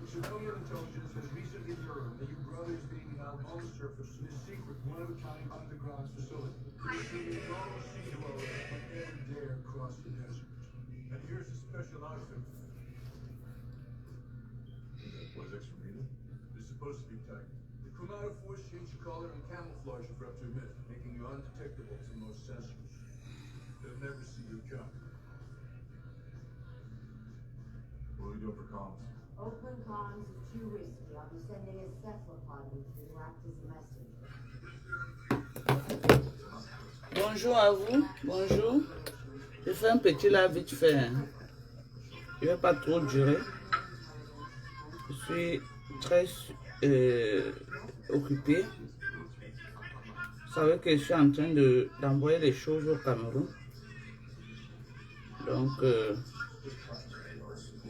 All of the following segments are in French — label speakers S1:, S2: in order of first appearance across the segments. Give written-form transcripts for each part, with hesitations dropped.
S1: Civilian intelligence has recently learned that your brother is being held on the surface in a secret, one-of-a-kind underground facility. Shooting normal sea dwellers would never dare cross the desert. And here's a special outfit. What is extra meaning? It's supposed to be tight. The chromatophores change color and camouflage you for up to a minute, making you undetectable to most sensors. They'll never see you coming. What are we doing for comms?
S2: Open comms is too risky. I'll be sending a cephalopod with you to act as a messenger.
S3: Bonjour à vous. Bonjour. Je fais un petit live vite fait. Hein. Je ne vais pas trop durer. Je suis très occupé. Vous savez que je suis en train d'envoyer des choses au Cameroun. Donc,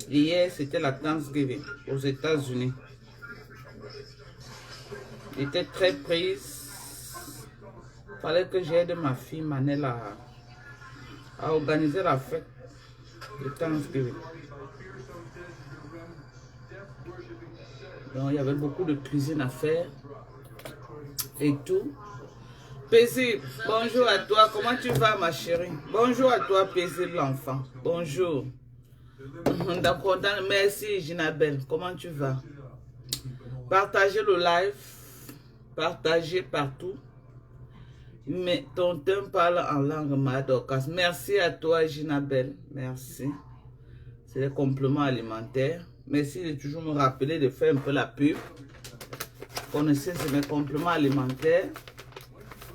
S3: hier, c'était la Thanksgiving aux États-Unis. J'étais très prise. Il fallait que j'aide ma fille Manel à organiser la fête de Thanksgiving. Donc, il y avait beaucoup de cuisine à faire et tout. Paisible, bonjour à toi. Comment tu vas, ma chérie? Bonjour à toi, Paisible, l'enfant. Bonjour. D'accord, merci, Ginabelle. Comment tu vas? Partagez le live. Partagez partout. Mais tonton parle en langue madokas. Merci à toi, Ginabelle. Merci. C'est les compléments alimentaires. Merci de toujours me rappeler de faire un peu la pub. Connaissez, c'est mes compléments alimentaires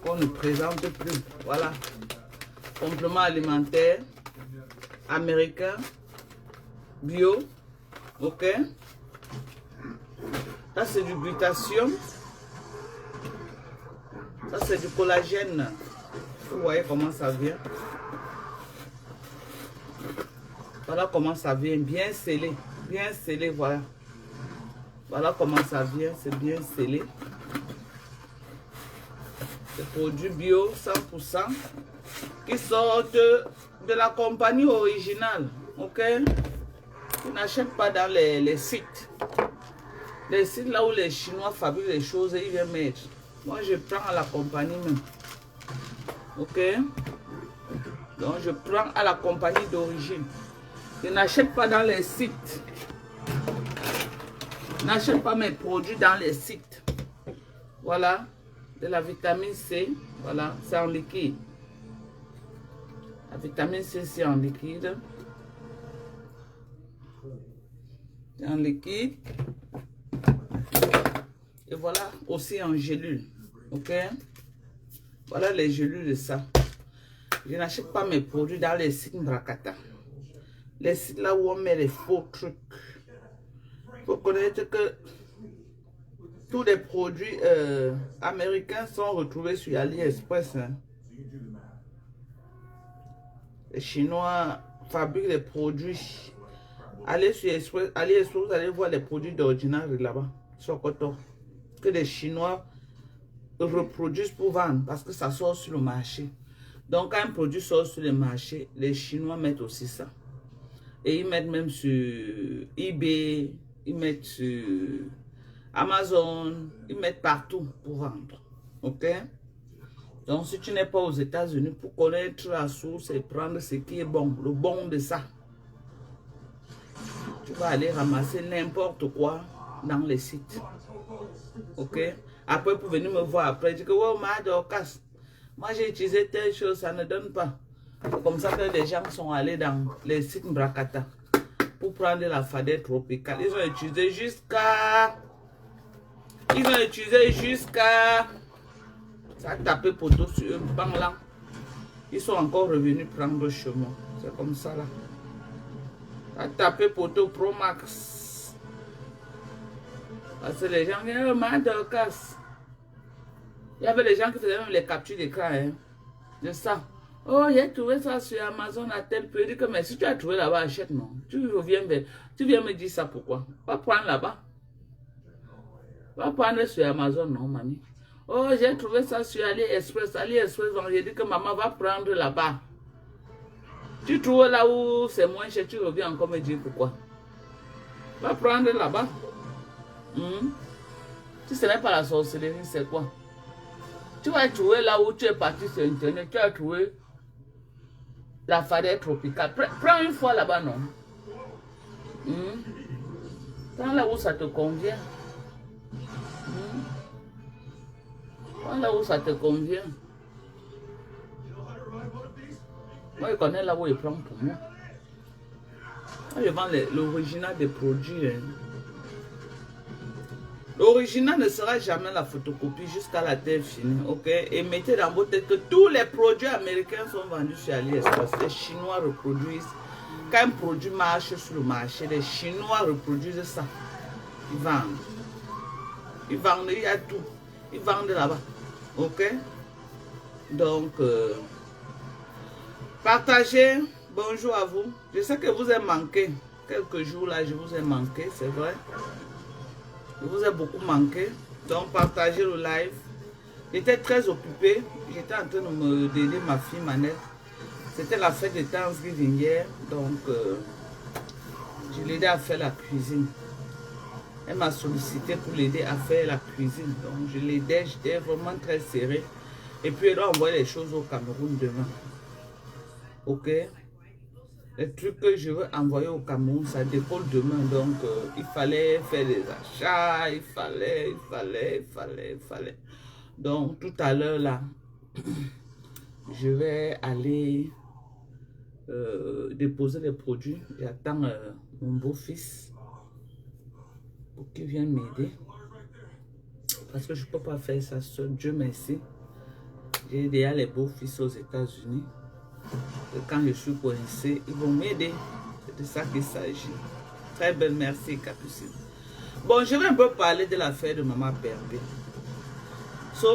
S3: qu'on ne présente plus. Voilà. Compléments alimentaires américains, bio. Ok. Ça, c'est du glutathium. Ça, c'est du collagène. Vous voyez comment ça vient. Voilà comment ça vient. Bien scellé. Bien scellé, voilà. Voilà comment ça vient. C'est bien scellé. Des produits bio 100% qui sortent de la compagnie originale. Ok? Ils n'achètent pas dans les sites. Les sites là où les Chinois fabriquent les choses, ils viennent mettre. Moi, je prends à la compagnie même. Ok? Donc, je prends à la compagnie d'origine. Je n'achète pas dans les sites. Je n'achète pas mes produits dans les sites. Voilà. De la vitamine C. Voilà. C'est en liquide. La vitamine C, c'est en liquide. C'est en liquide. Et voilà aussi en gélule. Ok? Voilà les gélules de ça. Je n'achète pas mes produits dans les sites Mbrakata. Les sites là où on met les faux trucs. Il faut connaître que tous les produits américains sont retrouvés sur AliExpress. Hein. Les Chinois fabriquent des produits. Allez sur AliExpress, vous allez voir les produits d'ordinaire là-bas. Sur coton. Que les Chinois reproduisent pour vendre parce que ça sort sur le marché. Donc, quand un produit sort sur le marché, les Chinois mettent aussi ça. Et ils mettent même sur eBay, ils mettent sur Amazon, ils mettent partout pour vendre. Ok? Donc, si tu n'es pas aux États-Unis pour connaître la source et prendre ce qui est bon, le bon de ça, tu vas aller ramasser n'importe quoi dans les sites. Ok? Après, pour venir me voir après, dire que oh, Dorcas, moi j'ai utilisé telle chose, ça ne donne pas. C'est comme ça que les gens sont allés dans les sites Mbrakata pour prendre la fadette tropicale. Ils ont utilisé jusqu'à. Ça a tapé poteau sur eux, bang là. Ils sont encore revenus prendre chez moi. C'est comme ça là. Ça a tapé poteau Pro Max. Parce que les gens viennent, oh, Dorcas. Il y avait les gens qui faisaient même les captures d'écran hein, de ça. Oh, j'ai trouvé ça sur Amazon à tel prix. Je dis que mais si tu as trouvé là-bas, achète non. Tu viens me dire ça pourquoi? Va prendre là-bas. Va prendre sur Amazon, non, mamie. Oh, j'ai trouvé ça sur AliExpress. AliExpress, j'ai dit que maman va prendre là-bas. Tu trouves là où c'est moins cher, tu reviens encore me dire pourquoi. Va prendre là-bas. Si ce n'est pas la sorcellerie, c'est quoi? Tu vas trouver là où tu es parti sur Internet, tu as trouvé la fadette tropicale. Prends une fois là-bas, non? Prends là où ça te convient. Prends là où ça te convient. Moi, je connais là où il prend pour moi. Moi, je vends l'original des produits. Hein. L'original ne sera jamais la photocopie jusqu'à la terre finie, ok? Et mettez dans votre tête que tous les produits américains sont vendus sur AliExpress. Les Chinois reproduisent. Quand un produit marche sur le marché, les Chinois reproduisent ça. Ils vendent. Ils vendent, il y a tout. Ils vendent là-bas, ok? Donc, partagez. Bonjour à vous. Je sais que vous avez manqué. Quelques jours là, je vous ai manqué, c'est vrai. Je vous ai beaucoup manqué. Donc, partagez le live. J'étais très occupée. J'étais en train d'aider ma fille Manette. C'était la fête de Thanksgiving hier. Donc, je l'ai aidé à faire la cuisine. Elle m'a sollicité pour l'aider à faire la cuisine. Donc, je l'aidais. J'étais vraiment très serrée. Et puis, elle doit envoyer les choses au Cameroun demain. Ok? Les trucs que je veux envoyer au Cameroun, ça décolle demain. Donc, il fallait faire des achats. Il fallait. Donc, tout à l'heure, là, je vais aller déposer les produits. J'attends mon beau-fils pour qu'il vienne m'aider. Parce que je ne peux pas faire ça seul. Dieu merci. J'ai déjà les beaux-fils aux États-Unis. Et quand je suis coincé, ils vont m'aider. C'est de ça qu'il s'agit. Très belle, merci Capucine. Bon, je vais un peu parler de l'affaire de Maman Perpé.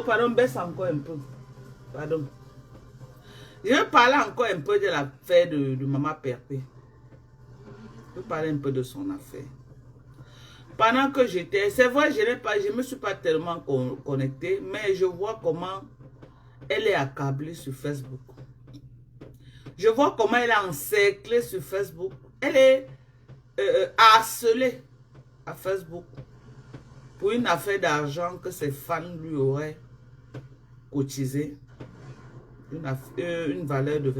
S3: Pardon, baisse encore un peu. Pardon. Je vais parler encore un peu de l'affaire de Maman Perpé. Je vais parler un peu de son affaire. Pendant que j'étais, c'est vrai, je ne me suis pas tellement connecté, mais je vois comment elle est accablée sur Facebook. Je vois comment elle est encerclée sur Facebook. Elle est harcelée à Facebook pour une affaire d'argent que ses fans lui auraient cotisé. Une valeur de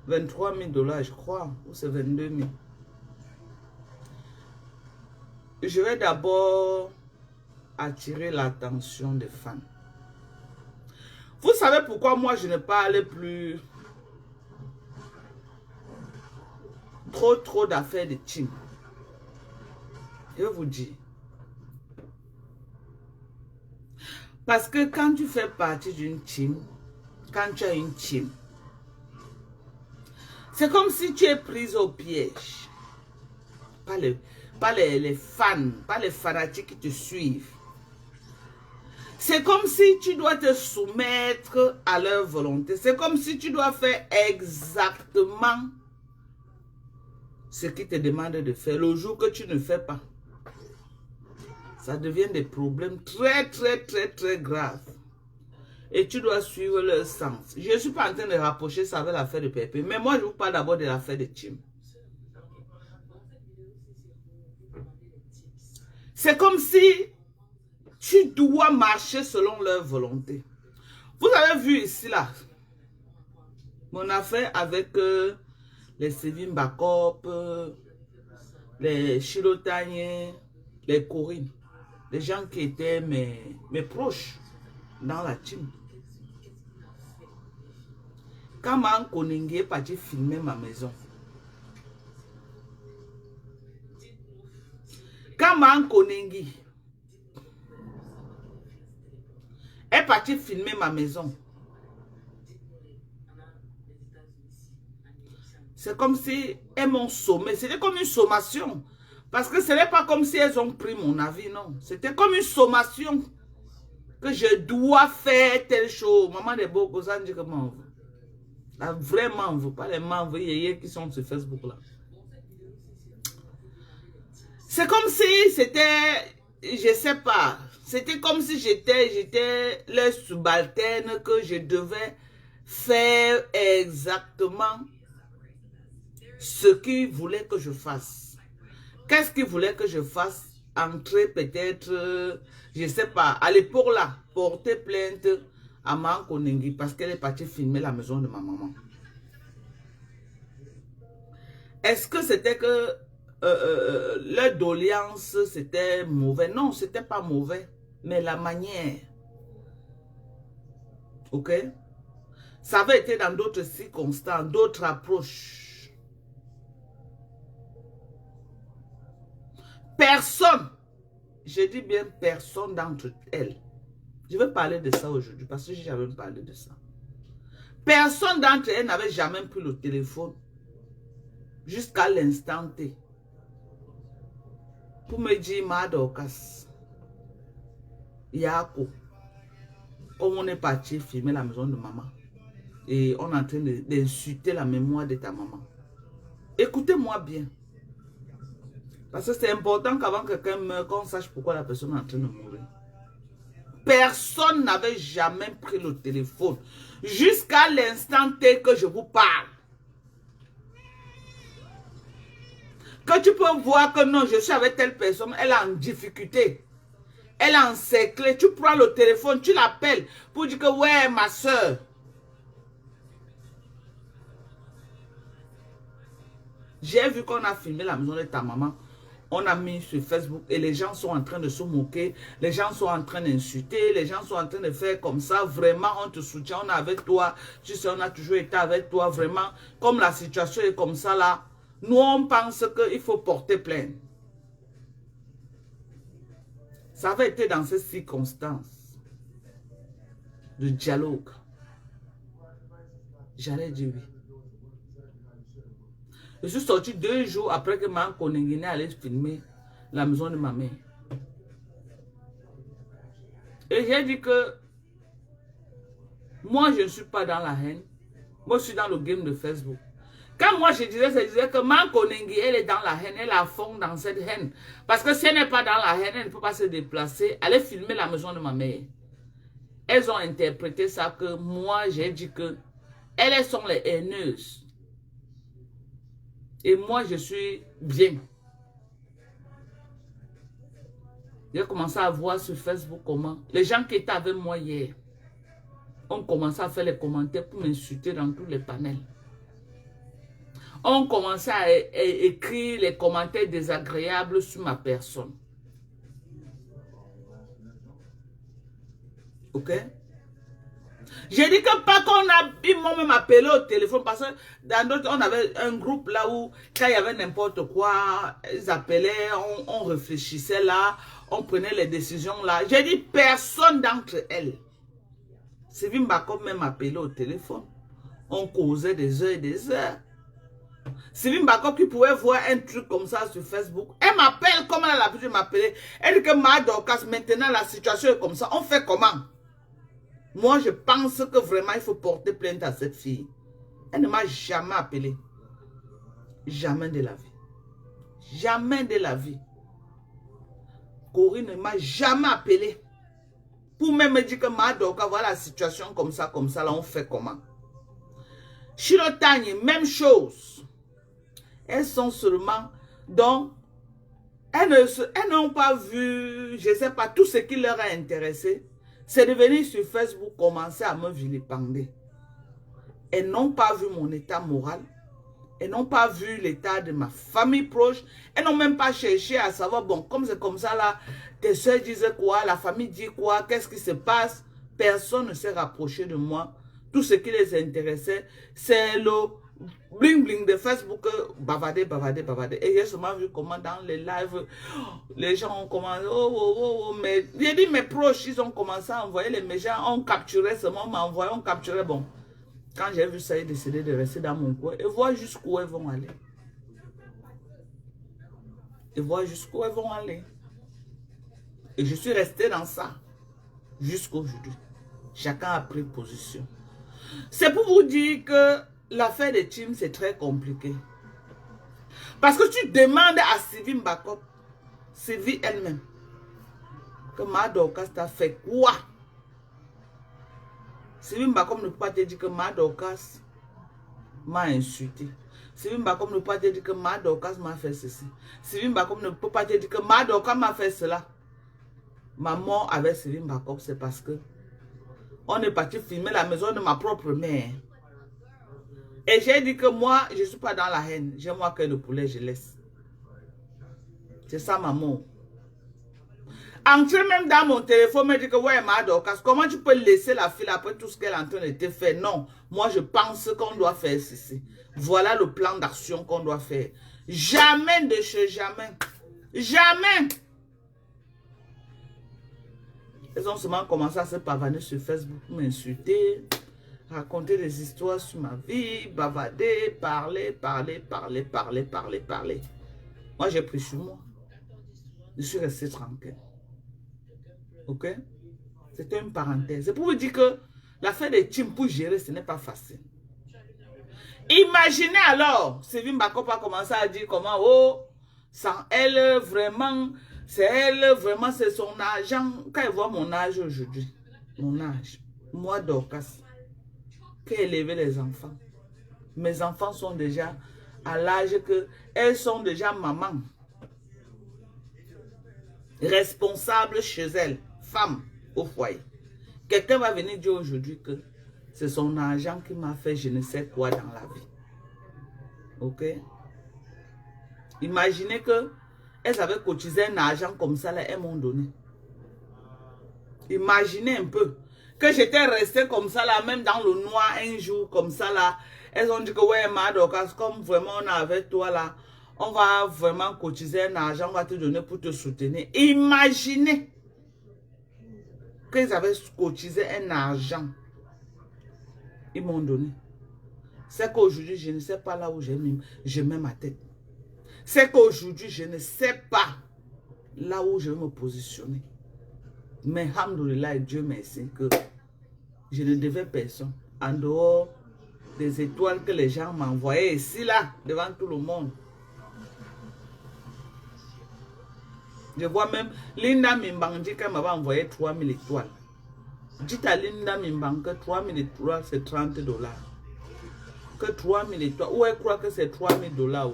S3: 23 000 $, je crois, ou c'est 22 000. Je vais d'abord attirer l'attention des fans. Vous savez pourquoi moi je ne parle plus trop d'affaires de team. Je vais vous dire. Parce que quand tu fais partie d'une team, quand tu as une team, c'est comme si tu es prise au piège. Pas les fans, pas les fanatiques qui te suivent. C'est comme si tu dois te soumettre à leur volonté. C'est comme si tu dois faire exactement ce qu'ils te demandent de faire. Le jour que tu ne fais pas, ça devient des problèmes très graves. Et tu dois suivre leur sens. Je ne suis pas en train de rapprocher ça avec l'affaire de Pépé. Mais moi, je vous parle d'abord de l'affaire de Tim. C'est comme si tu dois marcher selon leur volonté. Vous avez vu ici, là, mon affaire avec les Sévim Bakop, les Chilotaniens, les Corinnes, les gens qui étaient mes proches dans la team. Quand Man Koningui est parti filmer ma maison, quand Man Koningui est parti filmer ma maison, c'est comme si elles m'ont sommé. C'était comme une sommation. Parce que ce n'est pas comme si elles ont pris mon avis, non. C'était comme une sommation. Que je dois faire telle chose. Maman de Boko, ça dit que m'en veut. La vraie m'en veut, pas les m'en veut qui sont sur Facebook là. C'est comme si c'était, je sais pas, c'était comme si j'étais le subalterne que je devais faire exactement ce qu'ils voulaient que je fasse. Qu'est-ce qu'ils voulaient que je fasse? Entrer peut-être, je sais pas, à l'époque là, porter plainte à Man Koningui parce qu'elle est partie filmer la maison de ma maman. Est-ce que c'était que leur doléance c'était mauvais? Non, c'était pas mauvais, mais la manière. Ok? Ça avait été dans d'autres circonstances, d'autres approches. Personne, je dis bien personne d'entre elles. Je vais parler de ça aujourd'hui parce que j'avais parlé de ça. Personne d'entre elles n'avait jamais pris le téléphone jusqu'à l'instant T pour me dire Madokas, Yako, comme on est parti filmer la maison de maman et on est en train d'insulter la mémoire de ta maman. Écoutez-moi bien. Parce que c'est important qu'avant que quelqu'un meure, qu'on sache pourquoi la personne est en train de mourir. Personne n'avait jamais pris le téléphone jusqu'à l'instant T que je vous parle. Que tu peux voir que non, je suis avec telle personne, elle est en difficulté. Elle est encerclée. Tu prends le téléphone, tu l'appelles pour dire que ouais, ma soeur. J'ai vu qu'on a filmé la maison de ta maman. On a mis sur Facebook et les gens sont en train de se moquer. Les gens sont en train d'insulter. Les gens sont en train de faire comme ça. Vraiment, on te soutient. On est avec toi. Tu sais, on a toujours été avec toi. Vraiment, comme la situation est comme ça là, nous, on pense qu'il faut porter plainte. Ça avait été dans ces circonstances de dialogue. J'allais dire oui. Je suis sorti 2 jours après que Man Koningui allait filmer la maison de ma mère. Et j'ai dit que moi, je ne suis pas dans la haine. Moi, je suis dans le game de Facebook. Quand moi, je disais que Man Koningui, elle est dans la haine, elle est à fond dans cette haine. Parce que si elle n'est pas dans la haine, elle ne peut pas se déplacer, aller filmer la maison de ma mère. Elles ont interprété ça que moi, j'ai dit que elles sont les haineuses. Et moi, je suis bien. J'ai commencé à voir sur Facebook comment les gens qui étaient avec moi hier ont commencé à faire les commentaires pour m'insulter dans tous les panels. On commençait à écrire les commentaires désagréables sur ma personne. Ok? J'ai dit que pas qu'on a, ils m'ont même appelé au téléphone parce que dans d'autres, on avait un groupe là où quand il y avait n'importe quoi, ils appelaient, on réfléchissait là, on prenait les décisions là. J'ai dit personne d'entre elles. Sévim Bakop même appelé au téléphone. On causait des heures et des heures. Sévim Bakop qui pouvait voir un truc comme ça sur Facebook. Elle m'appelle comme elle a l'habitude de m'appeler. Elle dit que Madokas, maintenant la situation est comme ça. On fait comment? Moi, je pense que vraiment, il faut porter plainte à cette fille. Elle ne m'a jamais appelé. Jamais de la vie. Jamais de la vie. Corinne ne m'a jamais appelé. Pour même me dire que Madoka, voilà la situation comme ça, là, on fait comment? Chilotani, même chose. Elles sont seulement dans Elles n'ont pas vu, je ne sais pas, tout ce qui leur a intéressé. C'est de venir sur Facebook commencer à me vilipender. Elles n'ont pas vu mon état moral. Elles n'ont pas vu l'état de ma famille proche. Elles n'ont même pas cherché à savoir, bon, comme c'est comme ça là, tes soeurs disaient quoi, la famille dit quoi, qu'est-ce qui se passe. Personne ne s'est rapproché de moi. Tout ce qui les intéressait, c'est le bling bling de Facebook, bavader, bavader, bavader. Et j'ai seulement vu comment dans les lives, les gens ont commencé, mais j'ai dit mes proches, ils ont commencé à envoyer les méchants, on capturait seulement, m'envoyait, on capturait, bon. Quand j'ai vu ça, j'ai décidé de rester dans mon coin et voir jusqu'où elles vont aller. Et voir jusqu'où elles vont aller. Et je suis resté dans ça jusqu'aujourd'hui. Chacun a pris position. C'est pour vous dire que l'affaire de Tim, c'est très compliqué. Parce que tu demandes à Sylvie Mbakop, Sylvie elle-même, que Ma Dorcas t'a fait quoi? Sylvie Mbakop ne peut pas te dire que Ma Dorcas m'a insulté. Sylvie Mbakop ne peut pas te dire que Ma Dorcas m'a fait ceci. Sylvie Mbakop ne peut pas te dire que Ma Dorcas m'a fait cela. Ma mort avec Sylvie Mbakop, c'est parce que on est parti filmer la maison de ma propre mère. Et j'ai dit que moi, je ne suis pas dans la haine. J'ai moi que le poulet, je laisse. C'est ça ma mort. Entrer même dans mon téléphone, me dit que ouais, Ma Dorcas, comment tu peux laisser la fille après tout ce qu'elle est en train de te faire? Non, moi je pense qu'on doit faire ceci. Voilà le plan d'action qu'on doit faire. Jamais de chez jamais. Jamais. Elles ont seulement commencé à se pavaner sur Facebook, m'insulter, raconter des histoires sur ma vie, bavader, parler. Moi, j'ai pris sur moi. Je suis resté tranquille. Ok? C'était une parenthèse. C'est pour vous dire que l'affaire des teams pour gérer, ce n'est pas facile. Imaginez alors, Sylvie Mbakop a commencé à dire comment, oh, sans elle, vraiment, c'est elle, vraiment, c'est son argent. Quand elle voit mon âge aujourd'hui, mon âge, moi, Dorcas, qui ai élevé les enfants. Mes enfants sont déjà à l'âge que elles sont déjà maman. Responsable chez elles, femme au foyer. Quelqu'un va venir dire aujourd'hui que c'est son argent qui m'a fait je ne sais quoi dans la vie. Ok? Imaginez que elles avaient cotisé un argent comme ça, là, elles m'ont donné. Imaginez un peu que j'étais restée comme ça, là, même dans le noir un jour, comme ça, là. Elles ont dit que, ouais, Ma Dorcas, comme vraiment on est avec toi, là, on va vraiment cotiser un argent, on va te donner pour te soutenir. Imaginez qu'ils avaient cotisé un argent. Ils m'ont donné. C'est qu'aujourd'hui, je ne sais pas là où je mets ma tête. C'est qu'aujourd'hui, je ne sais pas là où je vais me positionner. Mais, alhamdoulilah, Dieu merci, que je ne devais personne. En dehors des étoiles que les gens m'envoyaient ici, là, devant tout le monde. Je vois même Linda Mimbang dit qu'elle m'avait envoyé 3000 étoiles. Dites à Linda Mimbang que 3000 étoiles, c'est 30 $. Que 3000 étoiles. Ou elle croit que c'est 3000 $.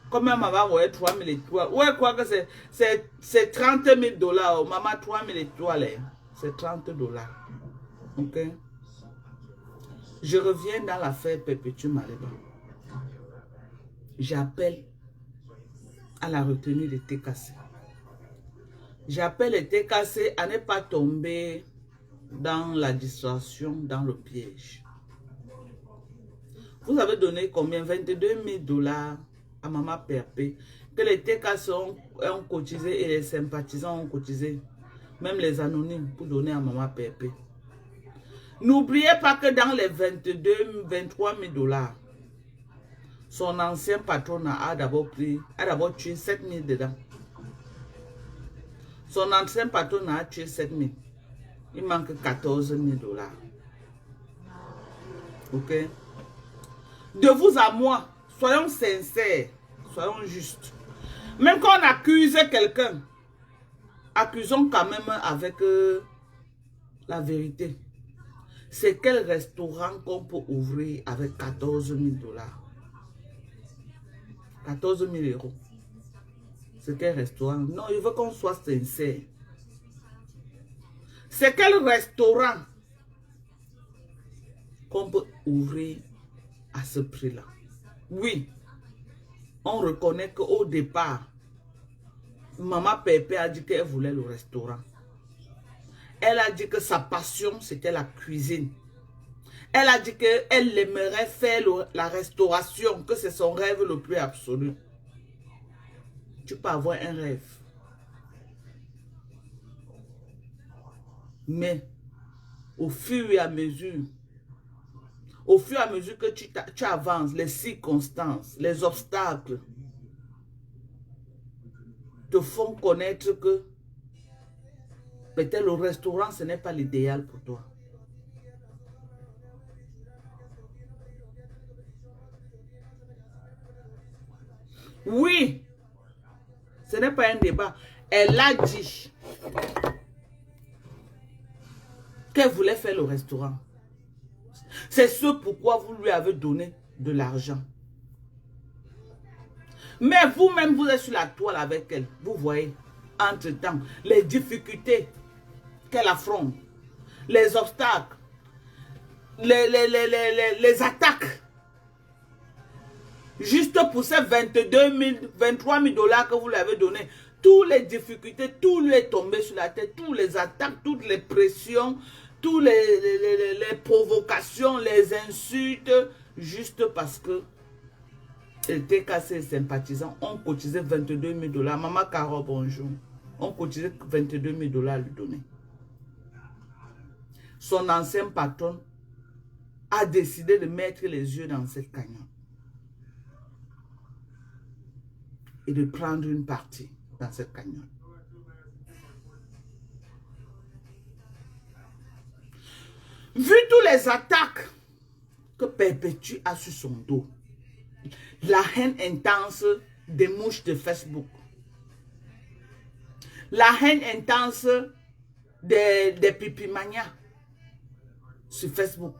S3: Comme elle m'avait envoyé 3000 étoiles. Ou elle croit que c'est 30 000 $. Maman, 3000 étoiles, c'est 30 $. Ok? Je reviens dans l'affaire Perpétue Maleba. J'appelle à la retenue de TKC. J'appelle les TKC à ne pas tomber dans la distraction, dans le piège. Vous avez donné combien? 22 000 $ à Maman Perpé. Que les TKC ont cotisé et les sympathisants ont cotisé. Même les anonymes pour donner à Maman Perpé. N'oubliez pas que dans les 23 000 $, son ancien patron a d'abord tué 7 000 dedans. Son ancien patron a tué 7 000. Il manque 14 000 $. Ok? De vous à moi, soyons sincères, soyons justes. Même quand on accuse quelqu'un, accusons quand même avec la vérité. C'est quel restaurant qu'on peut ouvrir avec 14 000 $? 14 000 €. C'est quel restaurant? Non, il veut qu'on soit sincère. C'est quel restaurant qu'on peut ouvrir à ce prix-là? Oui, on reconnaît qu'au départ, Maman Pépé a dit qu'elle voulait le restaurant. Elle a dit que sa passion, c'était la cuisine. Elle a dit qu'elle aimerait faire la restauration, que c'est son rêve le plus absolu. Tu peux avoir un rêve. Mais, au fur et à mesure que tu avances, les circonstances, les obstacles te font connaître que peut-être le restaurant, ce n'est pas l'idéal pour toi. Oui, ce n'est pas un débat. Elle a dit qu'elle voulait faire le restaurant. C'est ce pourquoi vous lui avez donné de l'argent. Mais vous-même, vous êtes sur la toile avec elle. Vous voyez, entre-temps, les difficultés qu'elle affronte, les obstacles, les attaques. Juste pour ces 23 000 dollars que vous lui avez donné, toutes les difficultés, tout lui est tombé sur la tête, toutes les attaques, toutes les pressions, toutes les provocations, les insultes, juste parce que elle était cassée sympathisant. On cotisait 22 000 dollars. Maman Caro, bonjour. On cotisait 22 000 dollars à lui donner. Son ancien patron a décidé de mettre les yeux dans cette cagnotte et de prendre une partie dans cette cagnotte. Vu toutes les attaques que Perpétue a sur son dos, la haine intense des mouches de Facebook, la haine intense des pipimanias sur Facebook,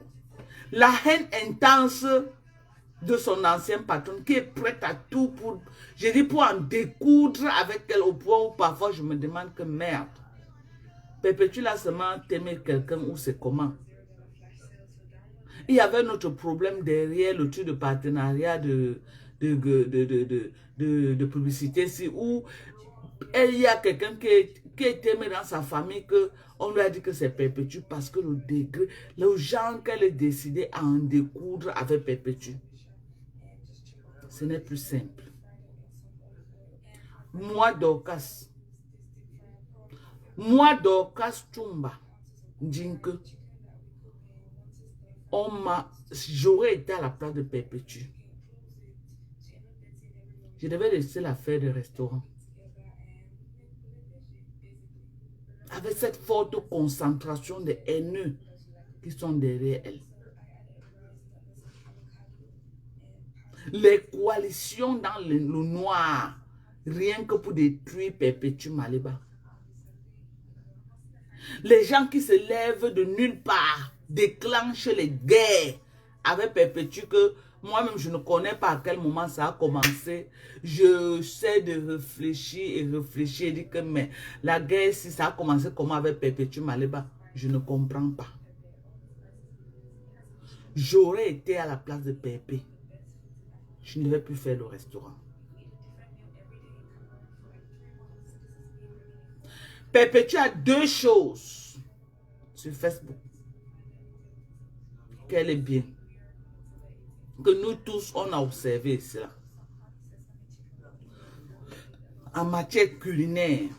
S3: la haine intense de son ancien patron qui est prêt à tout pour, je dis, pour en découdre avec elle au point où parfois je me demande que merde, Perpétue là seulement t'aimer quelqu'un ou c'est comment? Il y avait notre problème derrière le truc de partenariat de publicité ici où il y a quelqu'un qui est aimé dans sa famille que on lui a dit que c'est Perpétue parce que le degré, le genre qu'elle a décidé à en découdre avec Perpétue. Ce n'est plus simple. Moi, Dorcas Tumba, Djinke, j'aurais été à la place de Perpétue. Je devais laisser l'affaire de restaurant. Avec cette forte concentration de haineux qui sont derrière elle. Les coalitions dans le noir, rien que pour détruire Perpétue Maliba. Les gens qui se lèvent de nulle part, déclenchent les guerres avec Perpétue que moi-même je ne connais pas à quel moment ça a commencé. Je sais de réfléchir et dire que mais la guerre, si ça a commencé comment avec Perpétue Maliba, je ne comprends pas. J'aurais été à la place de Pépé. Je ne devais plus faire le restaurant. Perpétue a deux choses sur Facebook qu'elle est bien. Que nous tous, on a observé cela. En matière culinaire,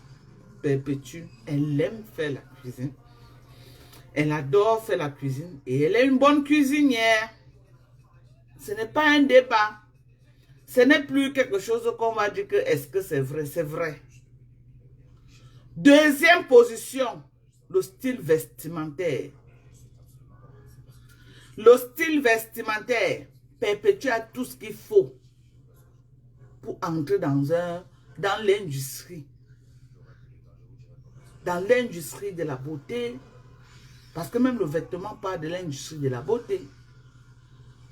S3: Perpétue, elle aime faire la cuisine. Elle adore faire la cuisine et elle est une bonne cuisinière. Ce n'est pas un débat. Ce n'est plus quelque chose qu'on va dire que est-ce que c'est vrai? C'est vrai. Deuxième position, le style vestimentaire. Le style vestimentaire, Perpétue a tout ce qu'il faut pour entrer dans l'industrie. Dans l'industrie de la beauté. Parce que même le vêtement parle de l'industrie de la beauté.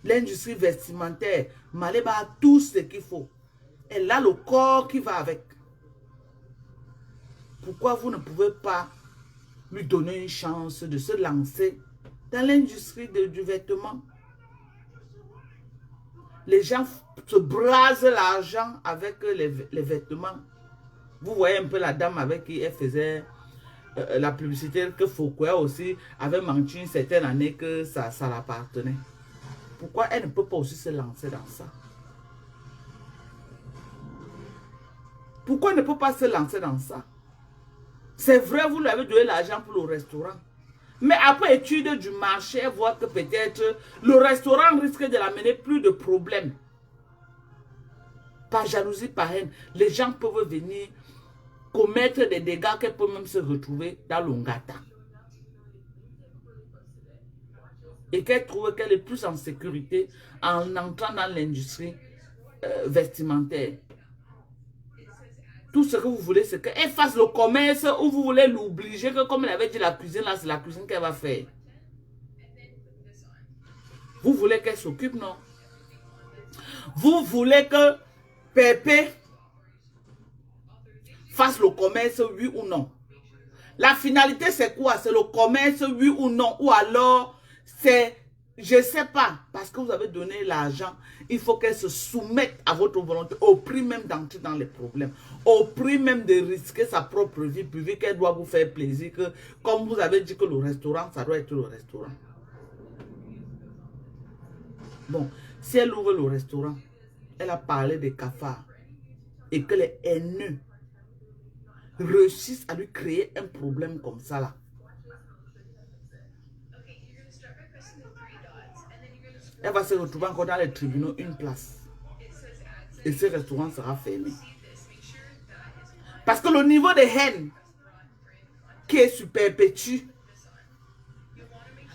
S3: L'industrie vestimentaire, Maliba a tout ce qu'il faut. Elle a le corps qui va avec. pourquoi vous ne pouvez pas lui donner une chance de se lancer dans l'industrie du vêtement? Les gens se brasent l'argent avec les vêtements. Vous voyez un peu la dame avec qui elle faisait la publicité, que Foucault aussi avait menti une certaine année que ça l'appartenait. Pourquoi elle ne peut pas aussi se lancer dans ça? Pourquoi elle ne peut pas se lancer dans ça? C'est vrai, vous lui avez donné l'argent pour le restaurant. Mais après étude du marché, elle voit que peut-être le restaurant risque de l'amener plus de problèmes. Par jalousie, par haine, les gens peuvent venir commettre des dégâts qu'elle peut même se retrouver dans l'ongata. Et qu'elle trouve qu'elle est plus en sécurité en entrant dans l'industrie vestimentaire. Tout ce que vous voulez, c'est qu'elle fasse le commerce ou vous voulez l'obliger que comme elle avait dit la cuisine, là, c'est la cuisine qu'elle va faire. Vous voulez qu'elle s'occupe, non? Vous voulez que Pépé fasse le commerce, oui ou non? La finalité, c'est quoi? C'est le commerce, oui ou non? Ou alors, c'est, je ne sais pas, parce que vous avez donné l'argent, il faut qu'elle se soumette à votre volonté, au prix même d'entrer dans les problèmes, au prix même de risquer sa propre vie, puis vu qu'elle doit vous faire plaisir, que comme vous avez dit que le restaurant, ça doit être le restaurant. Bon, si elle ouvre le restaurant, elle a parlé des cafards, et que les haineux réussissent à lui créer un problème comme ça là. Elle va se retrouver encore dans les tribunaux une place. Et ce restaurant sera fermé. Parce que le niveau de haine qui est sur perpétue,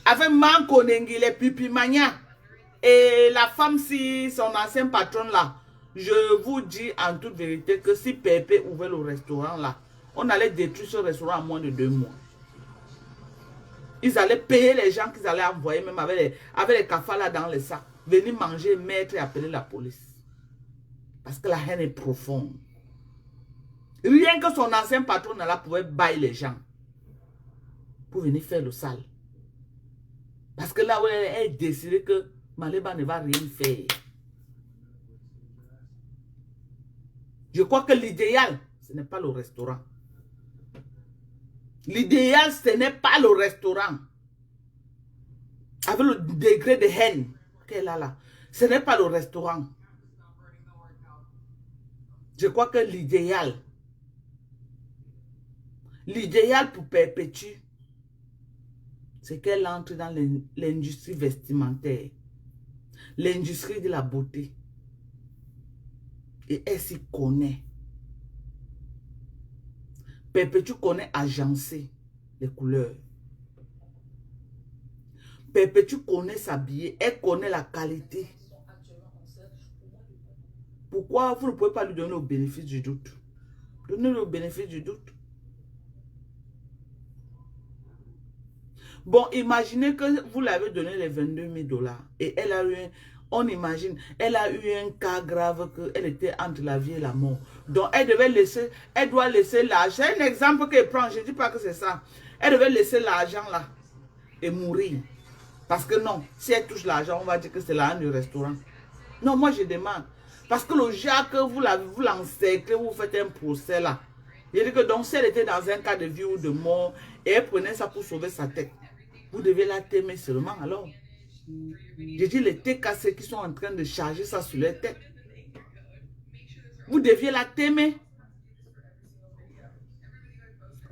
S3: avec Manko Nengi, les Pipimania, et la femme, si son ancien patron là, je vous dis en toute vérité que si Pépé ouvrait le restaurant là, on allait détruire ce restaurant en moins de 2 mois. Ils allaient payer les gens qu'ils allaient envoyer, même avec les cafards là dans les sacs, venir manger, mettre et appeler la police. Parce que la haine est profonde. Rien que son ancien patron là pouvait bailler les gens pour venir faire le sale. Parce que là où elle est décidée que Maléba ne va rien faire. Je crois que l'idéal, ce n'est pas le restaurant. L'idéal, ce n'est pas le restaurant. Avec le degré de haine qu'elle a là. Ce n'est pas le restaurant. Je crois que l'idéal pour Perpétue, c'est qu'elle entre dans l'industrie vestimentaire. L'industrie de la beauté. Et elle s'y connaît. Perpétue connaît agencer les couleurs. Perpétue connaît s'habiller. Elle connaît la qualité. Pourquoi vous ne pouvez pas lui donner au bénéfice du doute? Donnez-le au bénéfice du doute. Bon, imaginez que vous l'avez donné les 22 000 $ et elle a eu on imagine, elle a eu un cas grave qu'elle était entre la vie et la mort. Donc, elle doit laisser l'argent. C'est un exemple qu'elle prend, je ne dis pas que c'est ça. Elle devait laisser l'argent là et mourir. Parce que non, si elle touche l'argent, on va dire que c'est l'argent du restaurant. Non, moi je demande. Parce que le genre que vous l'encerclez, vous faites un procès là. Je dis que donc si elle était dans un cas de vie ou de mort et elle prenait ça pour sauver sa tête, vous devez la t'aimer seulement alors. Je dis les TKC qui sont en train de charger ça sur leur tête. Vous deviez la t'aimer.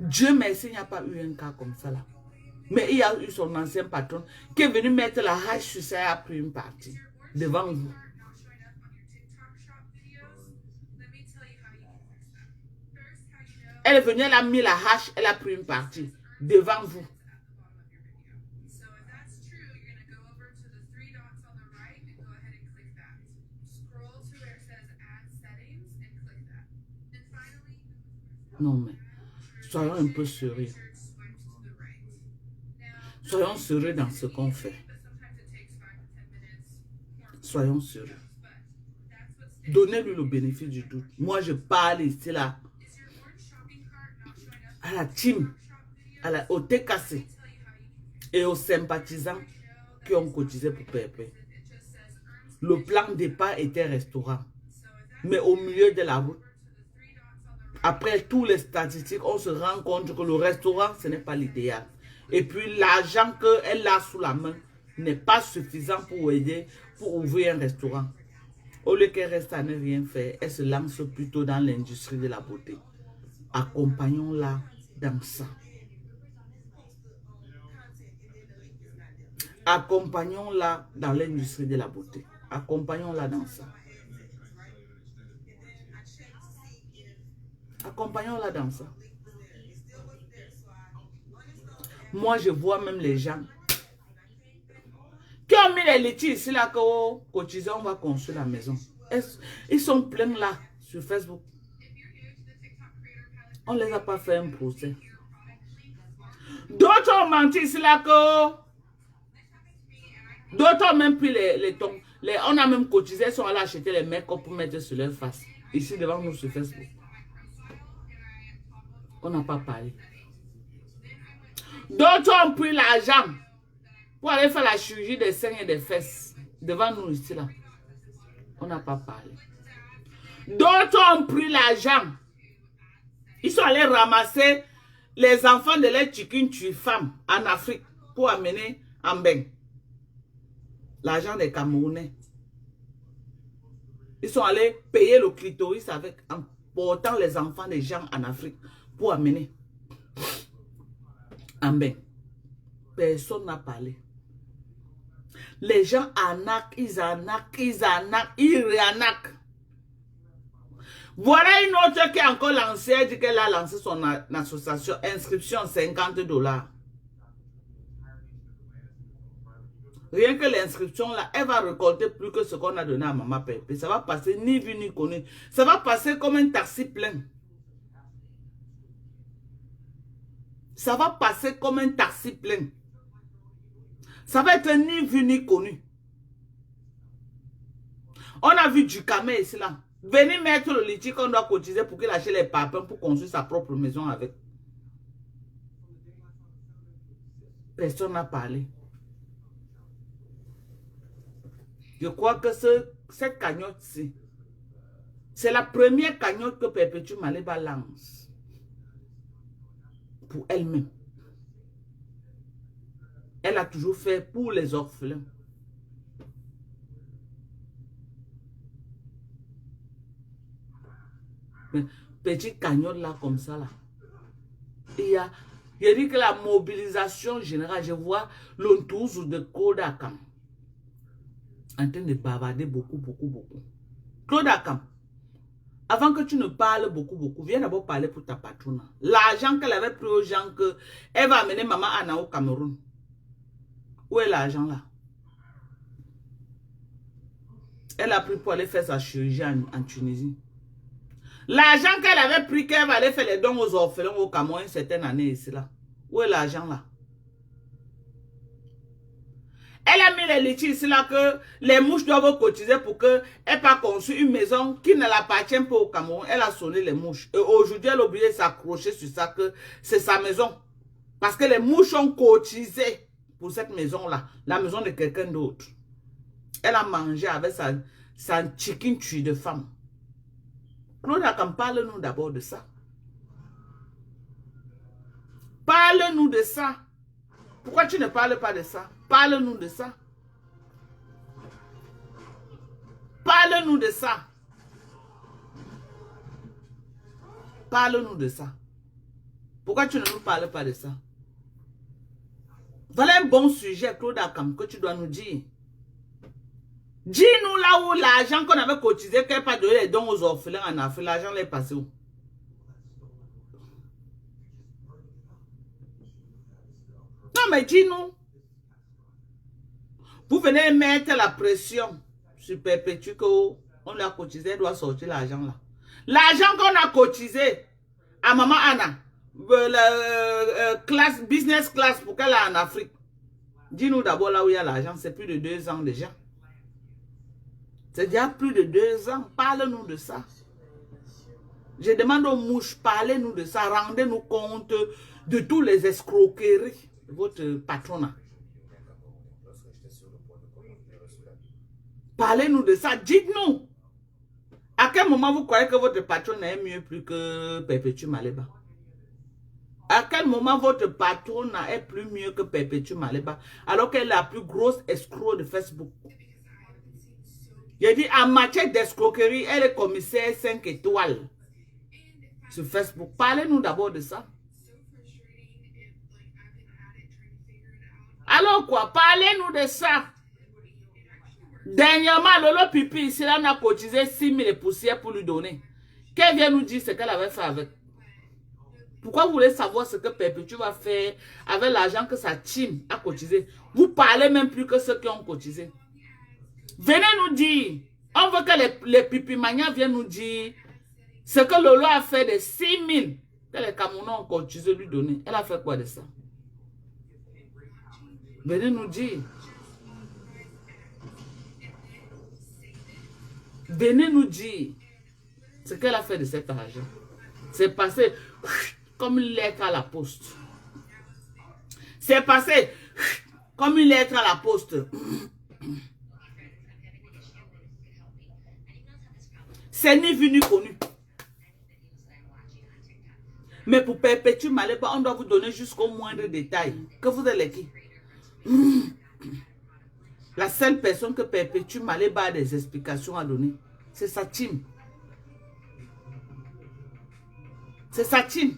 S3: Dieu merci, il n'y a pas eu un cas comme ça là. Mais il y a eu son ancien patron qui est venu mettre la hache sur ça et a pris une partie devant vous. Elle est venue, elle a mis la hache, elle a pris une partie devant vous. Non mais, soyons un peu sérieux. Soyons sérieux dans ce qu'on fait. Soyons sérieux. Donnez-lui le bénéfice du doute. Moi, je parle ici là. à la team, au TKC et aux sympathisants qui ont cotisé pour PRP. Le plan de départ était restaurant. Mais au milieu de la route, après tous les statistiques, on se rend compte que le restaurant, ce n'est pas l'idéal. Et puis l'argent qu'elle a sous la main n'est pas suffisant pour aider, pour ouvrir un restaurant. Au lieu qu'elle reste à ne rien faire, elle se lance plutôt dans l'industrie de la beauté. Accompagnons-la dans ça. Accompagnons-la dans l'industrie de la beauté. Accompagnons-la dans ça. Accompagnons-la dans ça. Moi, je vois même les gens qui ont mis les litiges ici, là, qu'au quotidien, on va construire la maison. Ils sont pleins là, sur Facebook. On ne les a pas fait un procès. D'autres ont menti ici, là, que d'autres ont même pris les tons. On a même cotisé, ils sont allés acheter les make-up pour mettre sur leur face. Ici, devant nous, sur Facebook. On n'a pas parlé. D'autres ont pris l'argent pour aller faire la chirurgie des seins et des fesses. Devant nous ici là. On n'a pas parlé. D'autres ont pris l'argent. Ils sont allés ramasser les enfants de leurs chicken femmes en Afrique pour amener en bain. L'argent des Camerounais. Ils sont allés payer le clitoris avec, en portant les enfants des gens en Afrique pour amener en bain. Personne n'a parlé. Les gens arnaquent, ils réarnaquent. Voilà une autre qui a encore lancé, elle dit qu'elle a lancé son association, inscription $50. Rien que l'inscription là, elle va récolter plus que ce qu'on a donné à Maman Pépé. Ça va passer ni vu ni connu. Ça va passer comme un taxi plein. Ça va passer comme un taxi plein. Ça va être ni vu ni connu. On a vu du camé ici là. Venez mettre le litige qu'on doit cotiser pour qu'il achète les papins pour construire sa propre maison avec. Personne n'a parlé. Je crois que cette cagnotte-ci, c'est la première cagnotte que Perpétue Maliba lance. Pour elle-même. Elle a toujours fait pour les orphelins. Mais petite cagnotte là, comme ça là. Je dis que la mobilisation générale, je vois l'entourage de Kodakam en train de bavarder beaucoup. Kodakam, avant que tu ne parles beaucoup, viens d'abord parler pour ta patronne. L'argent qu'elle avait pris aux gens que elle va amener Maman Anna au Cameroun. Où est l'argent là? Elle a pris pour aller faire sa chirurgie en Tunisie. L'argent qu'elle avait pris, qu'elle va aller faire les dons aux orphelins au Cameroun une certaine année ici là. Où est l'argent là? Elle a mis les litiges ici là que les mouches doivent cotiser pour qu'elle pas conçu une maison qui ne l'appartient pas au Cameroun. Elle a sonné les mouches. Et aujourd'hui, elle a oublié de s'accrocher sur ça que c'est sa maison. Parce que les mouches ont cotisé pour cette maison là. La maison de quelqu'un d'autre. Elle a mangé avec sa chicken tue de femme. Claude Akam, parle-nous d'abord de ça. Parle-nous de ça. Pourquoi tu ne parles pas de ça? Parle-nous de ça. Parle-nous de ça. Parle-nous de ça. Pourquoi tu ne nous parles pas de ça? Voilà un bon sujet, Claude Akam, que tu dois nous dire. Dis-nous là où l'argent qu'on avait cotisé, qu'elle n'a pas donné les dons aux orphelins en Afrique, l'argent est passé où? Non, mais dis-nous. Vous venez mettre la pression sur Perpétue qu'on l'a cotisé, elle doit sortir l'argent là. L'argent qu'on a cotisé à Maman Anna, business class pour qu'elle aille en Afrique. Dis-nous d'abord là où il y a l'argent, c'est plus de 2 ans déjà. C'est déjà plus de 2 ans. Parle-nous de ça. Je demande aux mouches, parlez-nous de ça, rendez-nous compte de tous les escroqueries de votre patronat. Parlez-nous de ça, dites-nous. À quel moment vous croyez que votre patron est mieux plus que Perpétuum Maleba? À quel moment votre patronat est plus mieux que Perpétuum Maleba alors qu'elle est la plus grosse escroc de Facebook? J'ai dit, en matière d'escroquerie, elle est commissaire 5 étoiles sur Facebook. Parlez-nous d'abord de ça. Alors quoi? Parlez-nous de ça. Dernièrement, Lolo Pipi, ici, là, on a cotisé 6 000 poussières pour lui donner. Qu'elle vient nous dire ce qu'elle avait fait avec. Pourquoi vous voulez savoir ce que Perpétue va faire avec l'argent que sa team a cotisé? Vous parlez même plus que ceux qui ont cotisé. Venez nous dire. On veut que les pipimanias viennent nous dire ce que Lolo a fait de 6 000 que les Camerounais ont cotisé lui donner. Elle a fait quoi de ça? Venez nous dire. Venez nous dire ce qu'elle a fait de cet argent. C'est passé comme une lettre à la poste. C'est passé comme une lettre à la poste. C'est ni vu ni connu. Mais pour Perpétuum Maleba, on doit vous donner jusqu'au moindre détail. Que vous êtes qui? La seule personne que Perpétuum Maleba a des explications à donner, c'est sa team. C'est sa team.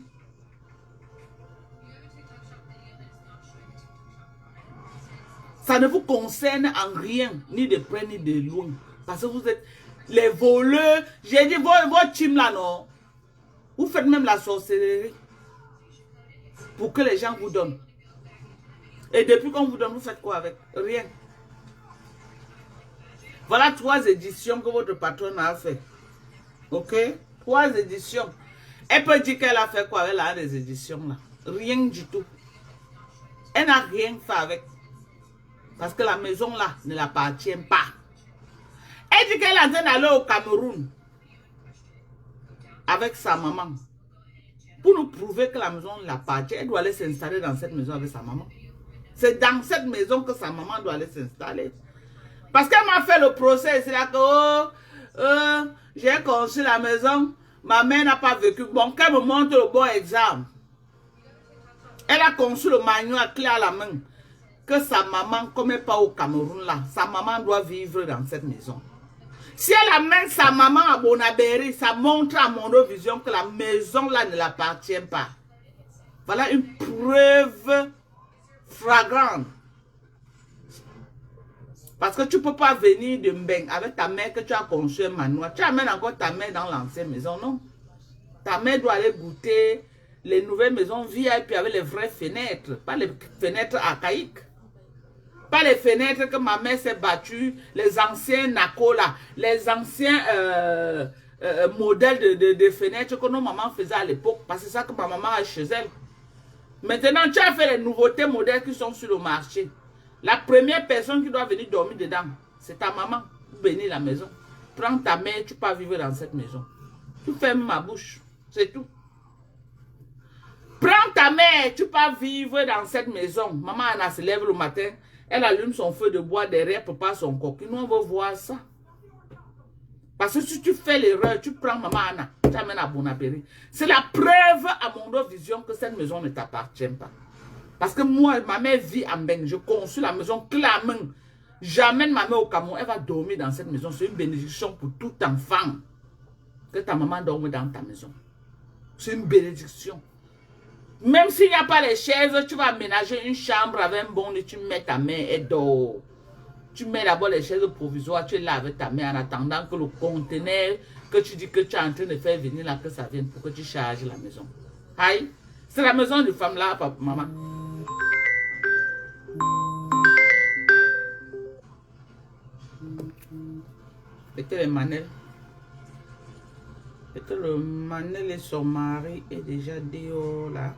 S3: Ça ne vous concerne en rien, ni de près ni de loin. Parce que vous êtes les voleurs. J'ai dit, votre team là, non. Vous faites même la sorcellerie. Pour que les gens vous donnent. Et depuis qu'on vous donne, vous faites quoi avec? Rien. Voilà 3 éditions que votre patron a fait. Ok? 3 éditions. Elle peut dire qu'elle a fait quoi avec la des éditions là? Rien du tout. Elle n'a rien fait avec. Parce que la maison là ne l'appartient pas. Elle dit qu'elle est en train d'aller au Cameroun avec sa maman. Pour nous prouver que la maison l'appartient, elle doit aller s'installer dans cette maison avec sa maman. C'est dans cette maison que sa maman doit aller s'installer. Parce qu'elle m'a fait le procès. C'est là que j'ai construit la maison. Ma mère n'a pas vécu. Bon, qu'elle me montre le bon exemple. Elle a construit le manuel clé à la main. Que sa maman, comme elle n'est pas au Cameroun là, sa maman doit vivre dans cette maison. Si elle amène sa maman à Bonabéry, ça montre à Mondovision que la maison là ne l'appartient pas. Voilà une preuve flagrante. Parce que tu ne peux pas venir de Mbeng avec ta mère que tu as construit un manoir. Tu amènes encore ta mère dans l'ancienne maison, non? Ta mère doit aller goûter les nouvelles maisons VIP avec les vraies fenêtres, pas les fenêtres archaïques. Pas les fenêtres que ma mère s'est battue, les anciens Nakola, les anciens modèles de fenêtres que nos mamans faisaient à l'époque. Parce que c'est ça que ma maman a chez elle. Maintenant, tu as fait les nouveautés modèles qui sont sur le marché. La première personne qui doit venir dormir dedans, c'est ta maman. Bénir la maison. Prends ta mère, tu peux vivre dans cette maison. Tu fermes ma bouche. C'est tout. Prends ta mère, tu peux vivre dans cette maison. Maman Anna se lève le matin, elle allume son feu de bois derrière pour pas son coq. Nous, on veut voir ça. Parce que si tu fais l'erreur, tu prends maman Anna, tu amènes à Bonabéry. C'est la preuve à mon vision que cette maison ne t'appartient pas. Parce que moi, ma mère vit à Mbeng. Je construis la maison clairement. J'amène ma mère au Cameroun. Elle va dormir dans cette maison. C'est une bénédiction pour tout enfant. Que ta maman dorme dans ta maison. C'est une bénédiction. Même s'il n'y a pas les chaises, tu vas aménager une chambre avec un bon lit. Tu mets ta mère et dort. Tu mets d'abord les chaises provisoires. Tu es là avec ta mère en attendant que le conteneur que tu dis que tu es en train de faire venir là, que ça vienne pour que tu charges la maison. Aïe. C'est la maison de femme là, papa, maman. Et que les manel. Et que le manel et son mari est déjà dehors là.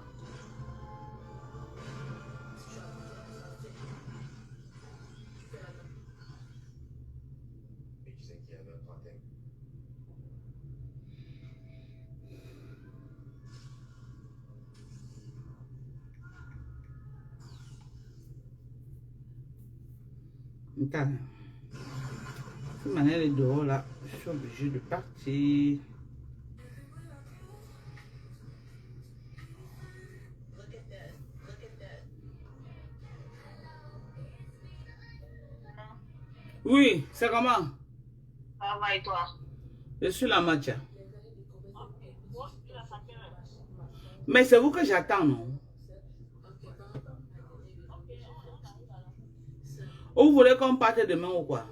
S3: Attends. Si Manel est dehors là, je suis obligée de partir. Oui, c'est comment?
S4: Ça va et toi?
S3: Je suis la Macha. Mais c'est vous que j'attends, non? Ou vous voulez qu'on parte demain ou quoi?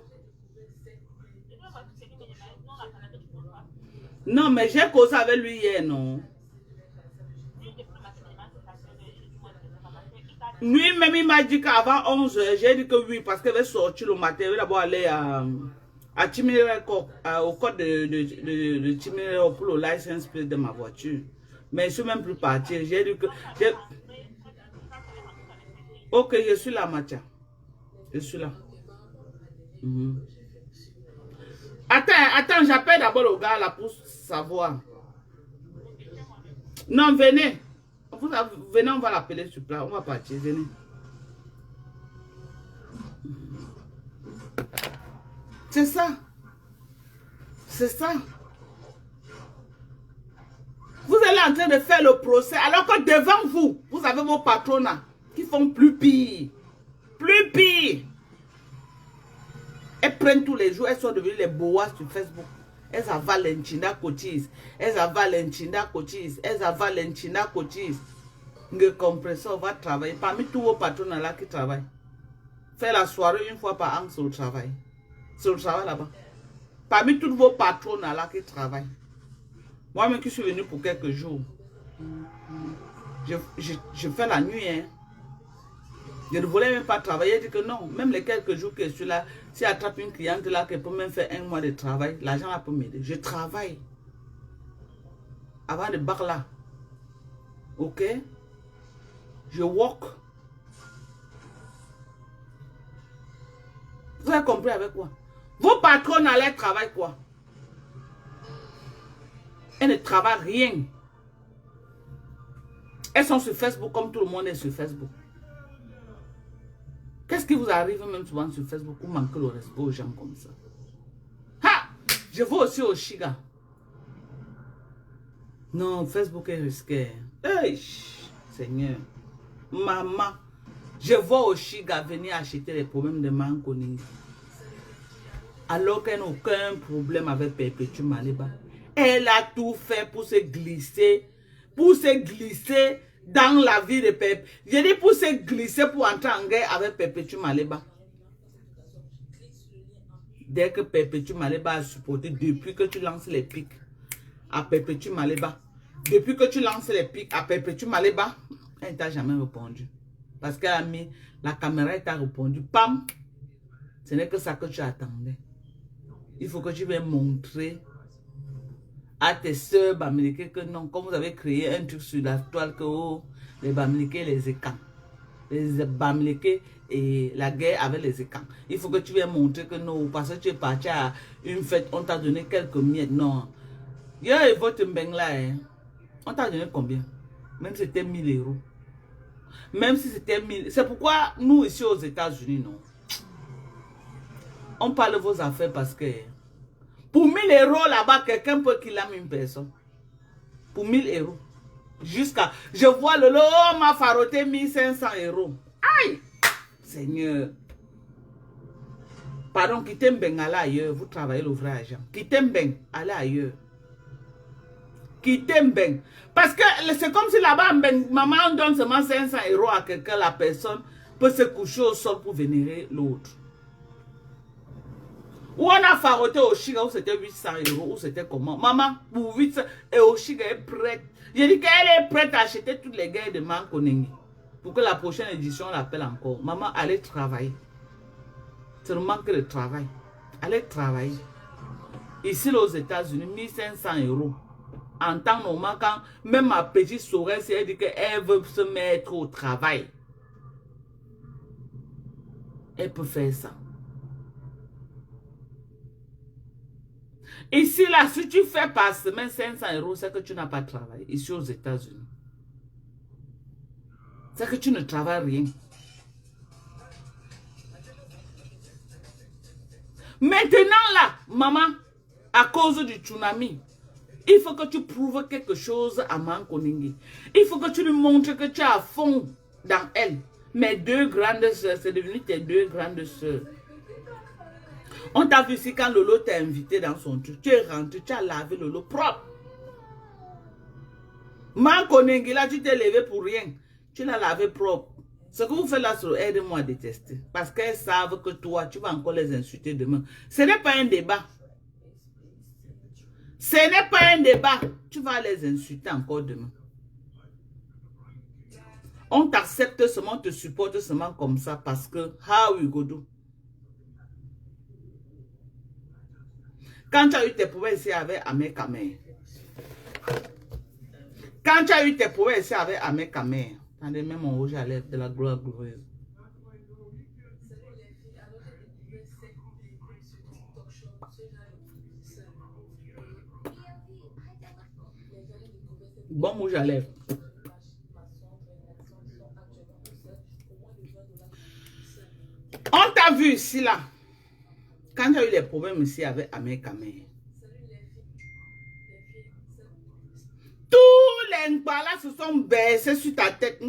S3: Non, mais j'ai causé avec lui hier, non? Lui-même, il m'a dit qu'avant 11 h, j'ai dit que oui, parce qu'elle va sortir le matin, elle va d'abord aller à Timiré, au code de Timiré pour le license plate de ma voiture. Mais je ne suis même plus parti. J'ai dit que... Ok, je suis là, Macha. Je suis là. Attends, j'appelle d'abord le gars là pour savoir. Non, venez. Venez, on va l'appeler sur place. On va partir, venez. C'est ça. C'est ça. Vous êtes en train de faire le procès alors que devant vous, vous avez vos patronats qui font plus pire. Plus pire. Elles prennent tous les jours, elles sont devenues les boas sur Facebook. Elles ont Valentina Cotis. Elles ont Valentina Cotis. Elles ont Valentina Cotis. Vous comprenez ça, on va travailler. Parmi tous vos patrons là qui travaillent. Faire la soirée une fois par an sur le travail. Sur le travail là-bas. Parmi tous vos patrons là qui travaillent. Moi-même qui suis venu pour quelques jours. Je fais la nuit. Hein. Je ne voulais même pas travailler. Je dis que non. Même les quelques jours que je suis là, si j'attrape une cliente là qui peut même faire 1 mois de travail, l'argent là peut m'aider. Je travaille. Avant de barrer là. Ok? Je walk. Vous avez compris avec quoi? Vos patrons allaient travailler quoi? Elles ne travaillent rien. Elles sont sur Facebook comme tout le monde est sur Facebook. Qu'est-ce qui vous arrive même souvent sur Facebook? Vous manquez le respect aux gens comme ça. Ha! Je vais aussi au Chiga. Non, Facebook est risqué. Hey, Seigneur. Maman, je vais au Chiga venir acheter les problèmes de Manconi. Alors qu'elle n'a aucun problème avec Perpétue Maliba. Elle a tout fait pour se glisser dans la vie de Perpétue. J'ai dit pour se glisser pour entrer en guerre avec Perpétue Maliba. Dès que Perpétue Maliba a supporté, depuis que tu lances les pics à Perpétue Maliba, depuis que tu lances les pics à Perpétue Maliba, elle ne t'a jamais répondu. Parce qu'elle a mis la caméra et t'a répondu. Pam! Ce n'est que ça que tu attendais. Il faut que tu viennes montrer à tes soeurs bamileke que non, comme vous avez créé un truc sur la toile que oh, les bamileke les écans. Les bamileke et la guerre avec les écans. Il faut que tu viennes montrer que non, parce que tu es parti à une fête, on t'a donné quelques miettes. Non. Yo, votre mbeng là, hein, on t'a donné combien? Même si c'était 1000 euros. Même si c'était 1000. C'est pourquoi nous ici aux États-Unis, non. On parle de vos affaires parce que pour 1000 euros là-bas, quelqu'un peut qu'il ait une personne. Pour 1000 euros. Jusqu'à... Je vois le lot m'a faroté 1500 euros. Aïe! Seigneur. Pardon, quittez Mbeng, allez ailleurs. Vous travaillez l'ouvrage. Quittez Mbeng, allez ailleurs. Quittez Mbeng. Parce que c'est comme si là-bas, maman on donne seulement 500 euros à quelqu'un, la personne peut se coucher au sol pour vénérer l'autre. Ou on a faroté au Chiga où c'était 800 euros, ou c'était comment? Maman, pour 800, et au Chiga est prête. J'ai dit qu'elle est prête à acheter toutes les guerres de Mankonengi. Pour que la prochaine édition l'appelle encore. Maman, allez travailler. C'est le manque de travail. Allez travailler. Ici, aux États-Unis, 1500 euros. En temps normal, quand même ma petite sourire, elle dit qu'elle veut se mettre au travail. Elle peut faire ça. Ici, là, si tu fais par semaine 500 euros, c'est que tu n'as pas travaillé. Ici, aux États-Unis. C'est que tu ne travailles rien. Maintenant là, maman, à cause du tsunami, il faut que tu prouves quelque chose à Mankoningi. Il faut que tu lui montres que tu es à fond dans elle. Mes deux grandes soeurs, c'est devenu tes deux grandes soeurs. On t'a vu ici quand Lolo t'a invité dans son truc. Tu es rentré, tu as lavé Lolo propre. Mankoningi, là, tu t'es levé pour rien. Tu l'as lavé propre. Ce que vous faites là, c'est aide-moi à détester. Parce qu'elles savent que toi, tu vas encore les insulter demain. Ce n'est pas un débat. Ce n'est pas un débat. Tu vas les insulter encore demain. On t'accepte seulement, on te supporte seulement comme ça parce que, how we go do? Quand tu as eu tes problèmes ici avec Ahmed Kamer. Quand tu as eu tes problèmes ici avec Ahmed Kamer. Attendez, même mon rouge à lèvres de la gloire glorieuse. Bon rouge à lèvres. On t'a vu ici là. Quand tu as eu les problèmes ici avec Ahmed Kamer. Tous les Nkbala se sont baissés sur ta tête.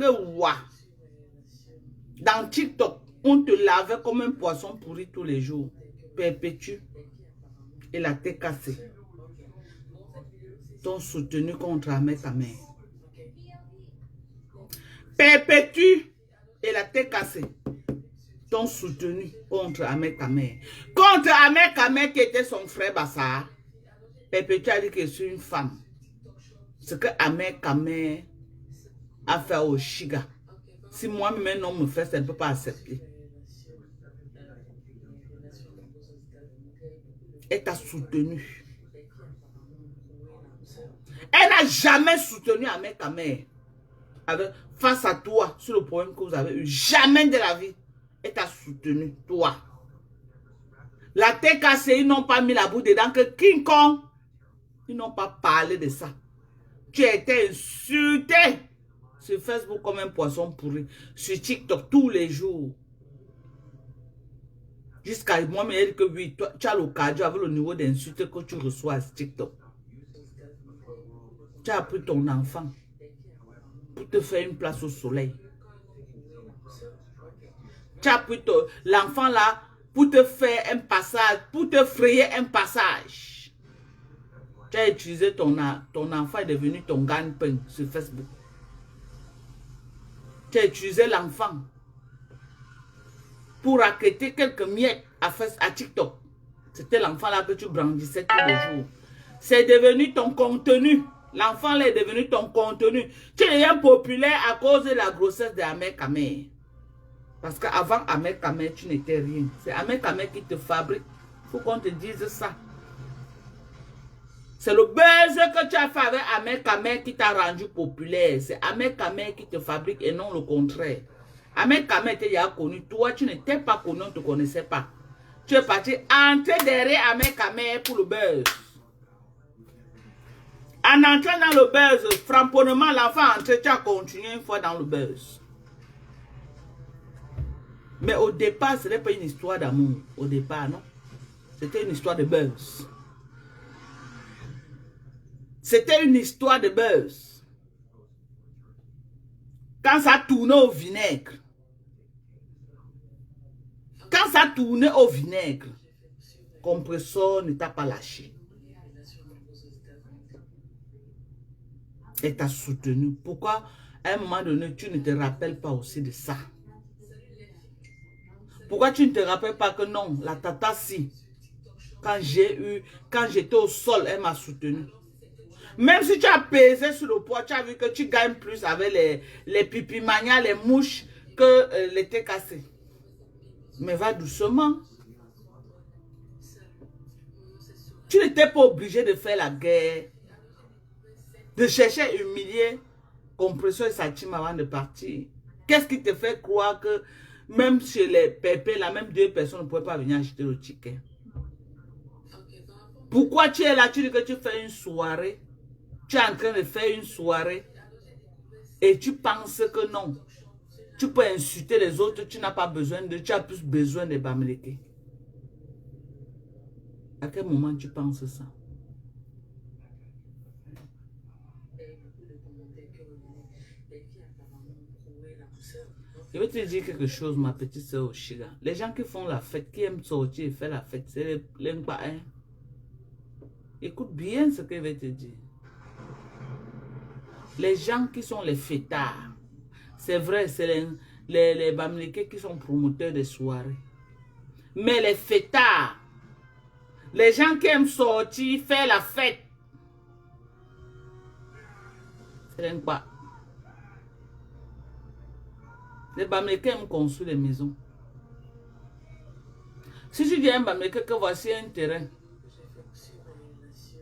S3: Dans TikTok, on te lavait comme un poisson pourri tous les jours. Perpétue. Et la tête cassée. T'ont soutenu contre Ahmed Kamer. Perpétue. Et la tête cassée. T'ont soutenu contre Ahmed Kamer. Contre Ahmed Kamer qui était son frère Bassar. Perpétue a dit que je suis une femme. Ce que Ahmed Kamer a fait au Chiga. Si moi-même un homme me fait, ça ne peut pas accepter. Elle t'a soutenu. Elle n'a jamais soutenu Ahmed Kamer. Face à toi, sur le problème que vous avez eu. Jamais de la vie. Elle t'a soutenu, toi. La tête cassée, ils n'ont pas mis la boue dedans que King Kong. Ils n'ont pas parlé de ça. Tu as été insulté sur Facebook comme un poisson pourri. Sur TikTok tous les jours. Jusqu'à moi, mais elle que oui, toi, tu as le cardio avec le niveau d'insulte que tu reçois sur TikTok. Tu as pris ton enfant pour te faire une place au soleil. Tu as pris l'enfant là pour te faire un passage, pour te frayer un passage. Tu as utilisé ton enfant est devenu ton gagne-pain sur Facebook. Tu as utilisé l'enfant pour raqueter quelques miettes à TikTok. C'était l'enfant là que tu brandissais tous les jours. C'est devenu ton contenu. L'enfant là est devenu ton contenu. Tu deviens populaire à cause de la grossesse d'Ahmed Kamer. Parce qu'avant Ahmed Kamer, tu n'étais rien. C'est Ahmed Kamer qui te fabrique. Il faut qu'on te dise ça. C'est le buzz que tu as fait avec Ahmed Kamer qui t'a rendu populaire. C'est Ahmed Kamer qui te fabrique et non le contraire. Ahmed Kamer était déjà connu. Toi, tu n'étais pas connu, on ne te connaissait pas. Tu es parti entrer derrière Ahmed Kamer pour le buzz. En entrant dans le buzz, framponnement, l'enfant entré, tu as continué une fois dans le buzz. Mais au départ, ce n'est pas une histoire d'amour. Au départ, non. C'était une histoire de buzz. C'était une histoire de buzz. Quand ça tournait au vinaigre. Quand ça tournait au vinaigre, compresseur ne t'a pas lâché. Elle t'a soutenu. Pourquoi à un moment donné, tu ne te rappelles pas aussi de ça? Pourquoi tu ne te rappelles pas que non, la tata si, quand j'étais au sol, elle m'a soutenu. Même si tu as pesé sur le poids, tu as vu que tu gagnes plus avec les pipimanias, les mouches, que les thés cassés. Mais va doucement. Tu n'étais pas obligé de faire la guerre, de chercher à humilier Compression et sa team avant de partir. Qu'est-ce qui te fait croire que même chez les pépés, là, même deux personnes ne pouvaient pas venir acheter le ticket? Pourquoi tu es là, tu dis que tu fais une soirée? Tu es en train de faire une soirée et tu penses que non. Tu peux insulter les autres, tu n'as pas besoin de, tu as plus besoin de Bamileke. À quel moment tu penses ça? Je vais te dire quelque chose, ma petite soeur Oshiga. Les gens qui font la fête, qui aiment sortir et faire la fête, c'est les Mbaïens. Écoute bien ce que je vais te dire. Les gens qui sont les fêtards, c'est vrai, c'est les Bamileke qui sont promoteurs des soirées. Mais les fêtards, les gens qui aiment sortir, faire la fête, c'est les Mbaïens. Les Bamileke aiment construire les maisons. Si tu dis à un Bamileke que voici un terrain,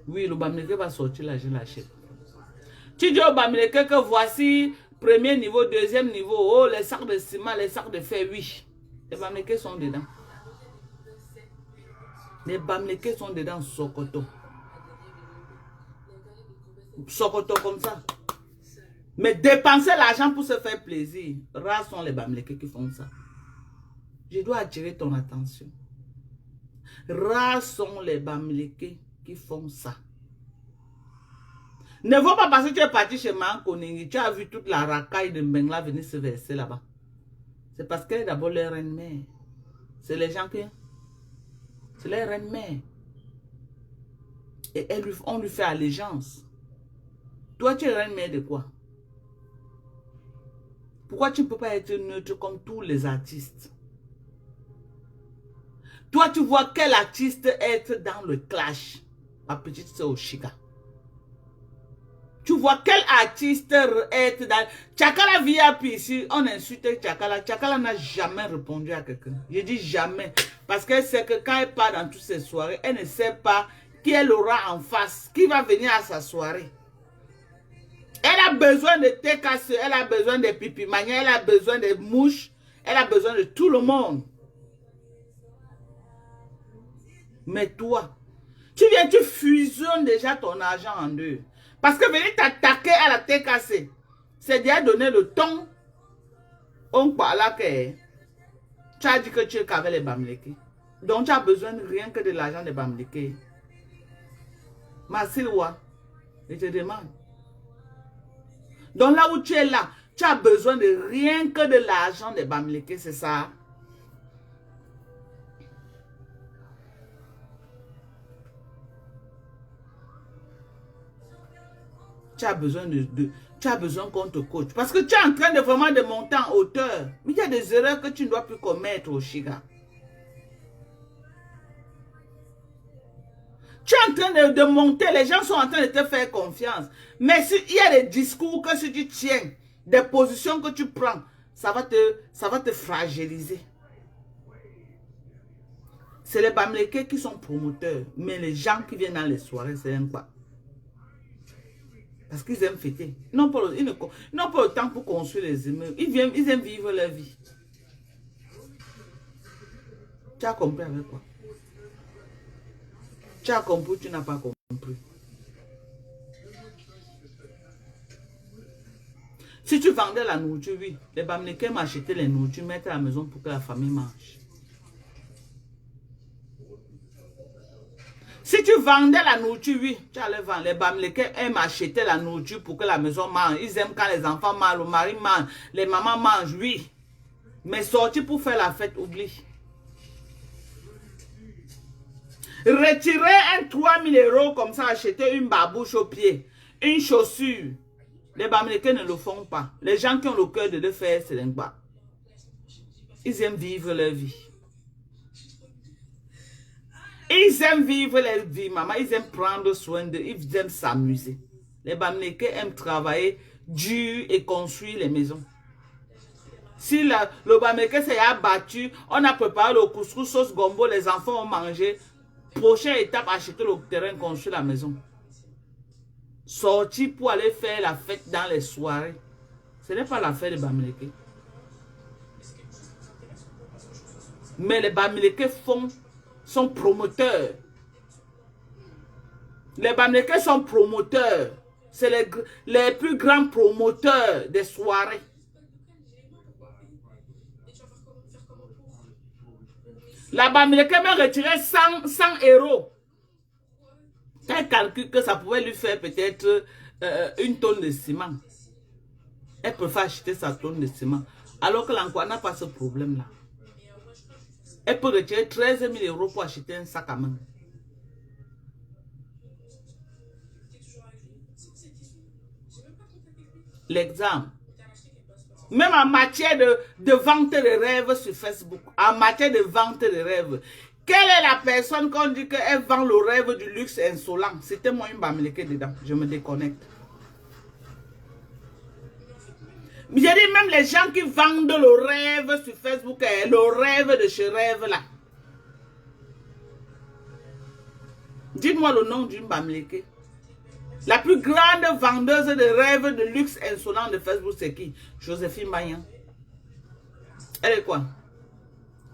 S3: oui, le Bamileke va sortir là, je l'achète. Tu dis au Bamileke que voici premier niveau, deuxième niveau, oh, les sacs de ciment, les sacs de fer, oui. Les Bamileke sont dedans. Les Bamileke sont dedans, Sokoto. Sokoto comme ça. Mais dépenser l'argent pour se faire plaisir, rares sont les Bamileke qui font ça. Je dois attirer ton attention. Rares sont les Bamileke qui font ça. Ne faut pas parce que tu es parti chez Mankoningi, tu as vu toute la racaille de Mbengla venir se verser là-bas. C'est parce qu'elle est d'abord leur reine-mère. C'est les gens qui... C'est leur reine-mère. Et on lui fait allégeance. Toi, tu es reine-mère de quoi? Pourquoi tu ne peux pas être neutre comme tous les artistes? Toi, tu vois quel artiste être dans le clash? Ma petite soeur Oshiga. Tu vois quel artiste être dans... Tchakala VIP ici, on insulte Tchakala. Tchakala n'a jamais répondu à quelqu'un. Je dis jamais. Parce qu'elle sait que quand elle part dans toutes ces soirées, elle ne sait pas qui elle aura en face, qui va venir à sa soirée. Elle a besoin de TKC, elle a besoin de pipi mania, elle a besoin de mouches, elle a besoin de tout le monde. Mais toi, tu viens, tu fusionnes déjà ton argent en deux. Parce que venir t'attaquer à la TKC, c'est déjà donner le ton. On parle là que tu as dit que tu es qu'avec les Bamileke. Donc tu as besoin de rien que de l'argent des Bamileke. Masilwa, je te demande. Donc là où tu es là, tu as besoin de rien que de l'argent des Bamileke, c'est ça? Tu as besoin tu as besoin qu'on te coach. Parce que tu es en train de vraiment de monter en hauteur. Mais il y a des erreurs que tu ne dois plus commettre, Oshiga. Tu es en train de monter, les gens sont en train de te faire confiance. Mais il y a des discours que si tu tiens, des positions que tu prends, ça va te fragiliser. C'est les Bamileke qui sont promoteurs. Mais les gens qui viennent dans les soirées, c'est un quoi? Parce qu'ils aiment fêter. Ils n'ont pas le temps pour construire les immeubles. Ils aiment vivre leur vie. Tu as compris avec quoi? Tu as compris, tu n'as pas compris. Si tu vendais la nourriture, oui. Les Bamileke m'achetaient les nourritures, mettre à la maison pour que la famille mange. Si tu vendais la nourriture, oui, tu allais vendre. Les Bamileke aiment acheter la nourriture pour que la maison mange. Ils aiment quand les enfants mangent, le mari mange, les mamans mangent, oui. Mais sortir pour faire la fête, oublie. Retirer un 3000 € comme ça, acheter une babouche au pied, une chaussure. Les Bamileke ne le font pas. Les gens qui ont le cœur de le faire, c'est les Ngba. Ils aiment vivre leur vie. Ils aiment vivre leur vie, maman. Ils aiment prendre soin d'eux. Ils aiment s'amuser. Les Bamileke aiment travailler dur et construire les maisons. Si le Bamileke s'est abattu, on a préparé le couscous, sauce gombo, les enfants ont mangé. Prochaine étape, acheter le terrain, construire la maison. Sortir pour aller faire la fête dans les soirées. Ce n'est pas la fête de Bamileke. Mais les Bamileke sont promoteurs. Les Bamileke sont promoteurs. C'est les plus grands promoteurs des soirées. La Bamileke m'a retiré 100 €. Elle calcule que ça pouvait lui faire peut-être une tonne de ciment. Elle préfère acheter sa tonne de ciment. Alors que l'Ankoua n'a pas ce problème-là. Elle peut retirer 13 000 € pour acheter un sac à main. L'exemple. Même en matière de vente de rêves sur Facebook, en matière de vente de rêves, quelle est la personne qu'on dit qu'elle vend le rêve du luxe insolent? C'était moi une bamileke dedans. Je me déconnecte. J'ai dit même les gens qui vendent le rêve sur Facebook, le rêve de chez Rêve là. Dites-moi le nom d'une bamileke. La plus grande vendeuse de rêves de luxe insolent de Facebook, c'est qui? Joséphine Mayan. Elle est quoi?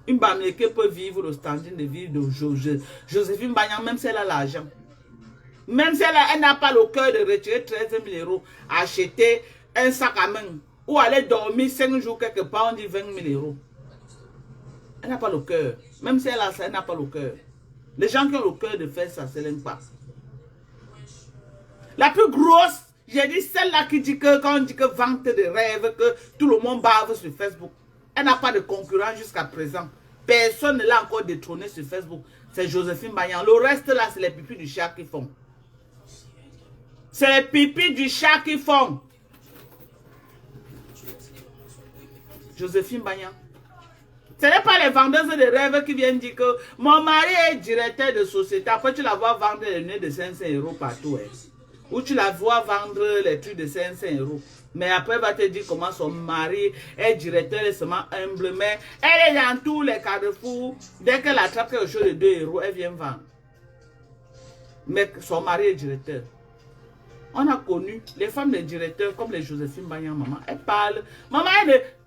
S3: Une bamileke peut vivre le standing de vie de Joséphine Mayan, même si elle a l'argent. Même si elle n'a pas le cœur de retirer 13 000 €, acheter un sac à main, ou aller dormir 5 jours quelque part, on dit 20 000 €. Elle n'a pas le cœur. Même si elle a ça, elle n'a pas le cœur. Les gens qui ont le cœur de faire ça, c'est l'aime pas. La plus grosse, j'ai dit celle-là qui dit que quand on dit que vente de rêve, que tout le monde bave sur Facebook. Elle n'a pas de concurrent jusqu'à présent. Personne ne l'a encore détrôné sur Facebook. C'est Joséphine Mayan. Le reste là, c'est les pipis du chat qui font. C'est les pipis du chat qui font. Joséphine Mayan. Ce n'est pas les vendeuses de rêves qui viennent dire que mon mari est directeur de société. Après, tu la vois vendre les lunettes de 500 € partout. Ou tu la vois vendre les trucs de 500 €. Mais après, elle va te dire comment son mari est directeur et seulement humble. Mais elle est dans tous les carrefours. Dès qu'elle attrape quelque chose de 2 €, elle vient vendre. Mais son mari est directeur. On a connu les femmes de directeurs comme les Joséphine Bayan, maman. Elles parlent. Maman,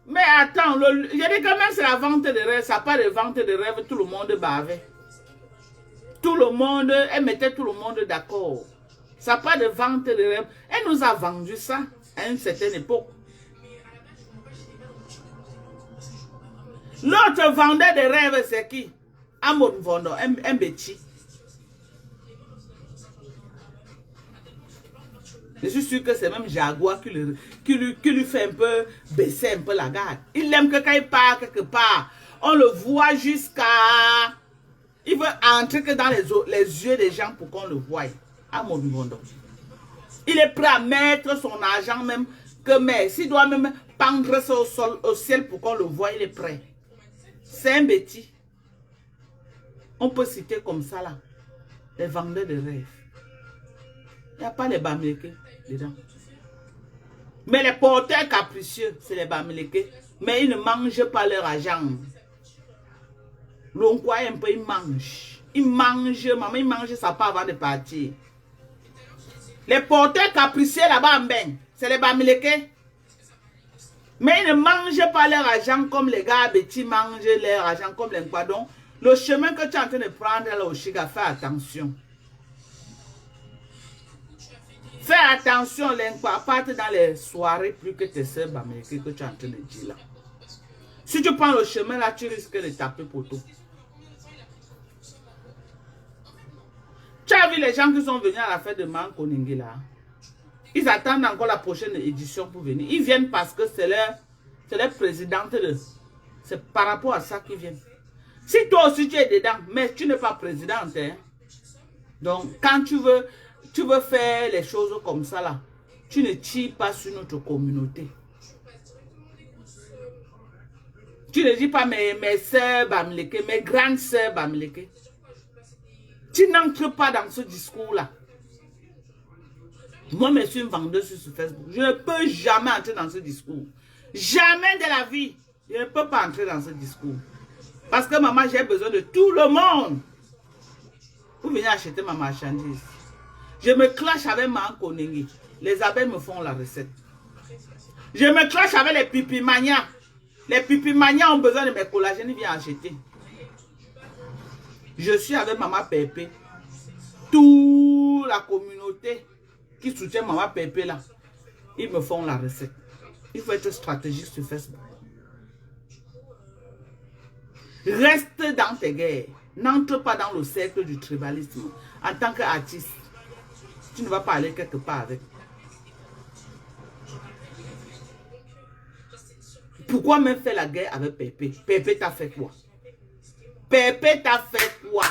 S3: mais attends, j'ai dit quand même c'est la vente de rêve. Ça part de vente de rêve, tout le monde bavait. Tout le monde, elle mettait tout le monde d'accord. Ça part de vente de rêve. Elle nous a vendu ça à une certaine époque. L'autre vendeur de rêve, c'est qui? Amon Vondo, un bêtis. Je suis sûr que c'est même Jaguar qui lui fait un peu baisser un peu la garde. Il aime que quand il part quelque part, on le voit jusqu'à... Il veut entrer que dans les yeux des gens pour qu'on le voie. À mon monde. Il est prêt à mettre son argent même que mais s'il doit même pendre ça au ciel pour qu'on le voie, il est prêt. C'est un bêtis. On peut citer comme ça là. Les vendeurs de rêves. Il n'y a pas les bamileke dedans. Mais les porteurs capricieux, c'est les bamileke. Mais ils ne mangent pas leur argent. L'on croit un peu, ils mangent. Ils mangent, maman, ils mangent ça pas avant de partir. Les porteurs capricieux là-bas en bain, c'est les bamileke. Mais ils ne mangent pas leur argent comme les gars petits mangent leur argent comme les pardon. Le chemin que tu es en train de prendre là au Chiga, fais attention. Fais attention, l'enquête, parte dans les soirées plus que tes soeurs bamileke que tu es en train de dire là. Si tu prends le chemin là, tu risques de taper poteau. Tu as vu les gens qui sont venus à la fête de Mankoningi là? Ils attendent encore la prochaine édition pour venir. Ils viennent parce que c'est leur présidente. C'est par rapport à ça qu'ils viennent. Si toi aussi tu es dedans, mais tu n'es pas présidente. Hein? Donc quand tu veux faire les choses comme ça là, tu ne tires pas sur notre communauté. Tu ne dis pas mes soeurs bamileke, mes grandes soeurs bamileke. Tu n'entres pas dans ce discours-là. Moi, je suis une vendeuse sur Facebook. Je ne peux jamais entrer dans ce discours. Jamais de la vie. Je ne peux pas entrer dans ce discours. Parce que maman, j'ai besoin de tout le monde. Vous venez acheter ma marchandise. Je me clash avec ma Konengi. Les abeilles me font la recette. Je me clash avec les pipimanias. Les pipimanias ont besoin de mes collagènes. Ils viennent acheter. Je suis avec Maman Pépé. Toute la communauté qui soutient Maman Pépé là, ils me font la recette. Il faut être stratégique sur Facebook. Reste dans tes guerres. N'entre pas dans le cercle du tribalisme. En tant qu'artiste, Tu ne vas pas aller quelque part avec. Pourquoi même faire la guerre avec Pépé? Pépé t'a fait quoi? Pépé t'a fait quoi?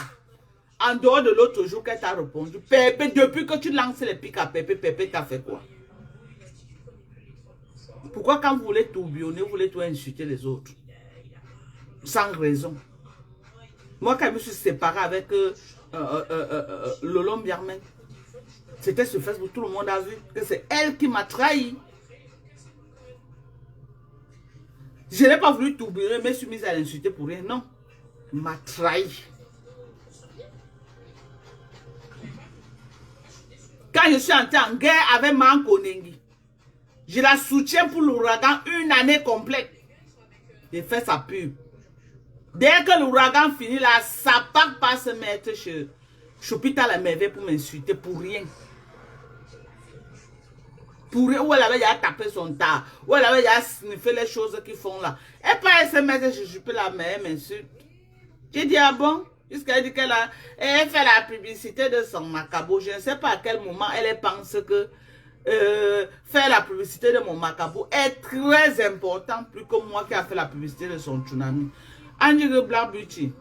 S3: En dehors de l'autre jour qu'elle t'a répondu. Pépé, depuis que tu lances les pics à Pépé, Pépé t'a fait quoi? Pourquoi quand vous voulez tourbillonner, vous voulez tout insulter les autres? Sans raison. Moi, quand je me suis séparée avec Lolo Biarmen, c'était sur Facebook, tout le monde a vu que c'est elle qui m'a trahi. Je n'ai pas voulu tourbillonner, mais je suis mise à l'insulter pour rien. Non, m'a trahi. Quand je suis entrée en guerre avec Manko Nengi, je la soutiens pour l'ouragan une année complète. J'ai fait sa pub. Dès que l'ouragan finit là, ça part pas se mettre chez Chopita la merveille pour m'insulter pour rien. Pour rien, où elle avait déjà tapé son tas, où elle avait déjà sniffé les choses qu'ils font là. Et pas elle se mettre chez Chopita la merveille m'insulte. J'ai dit ah bon? Jusqu'à dit qu'elle a fait la publicité de son macabo. Je ne sais pas à quel moment elle pense que faire la publicité de mon macabo est très important, plus que moi qui a fait la publicité de son tsunami. Angelo Blanc Beauty.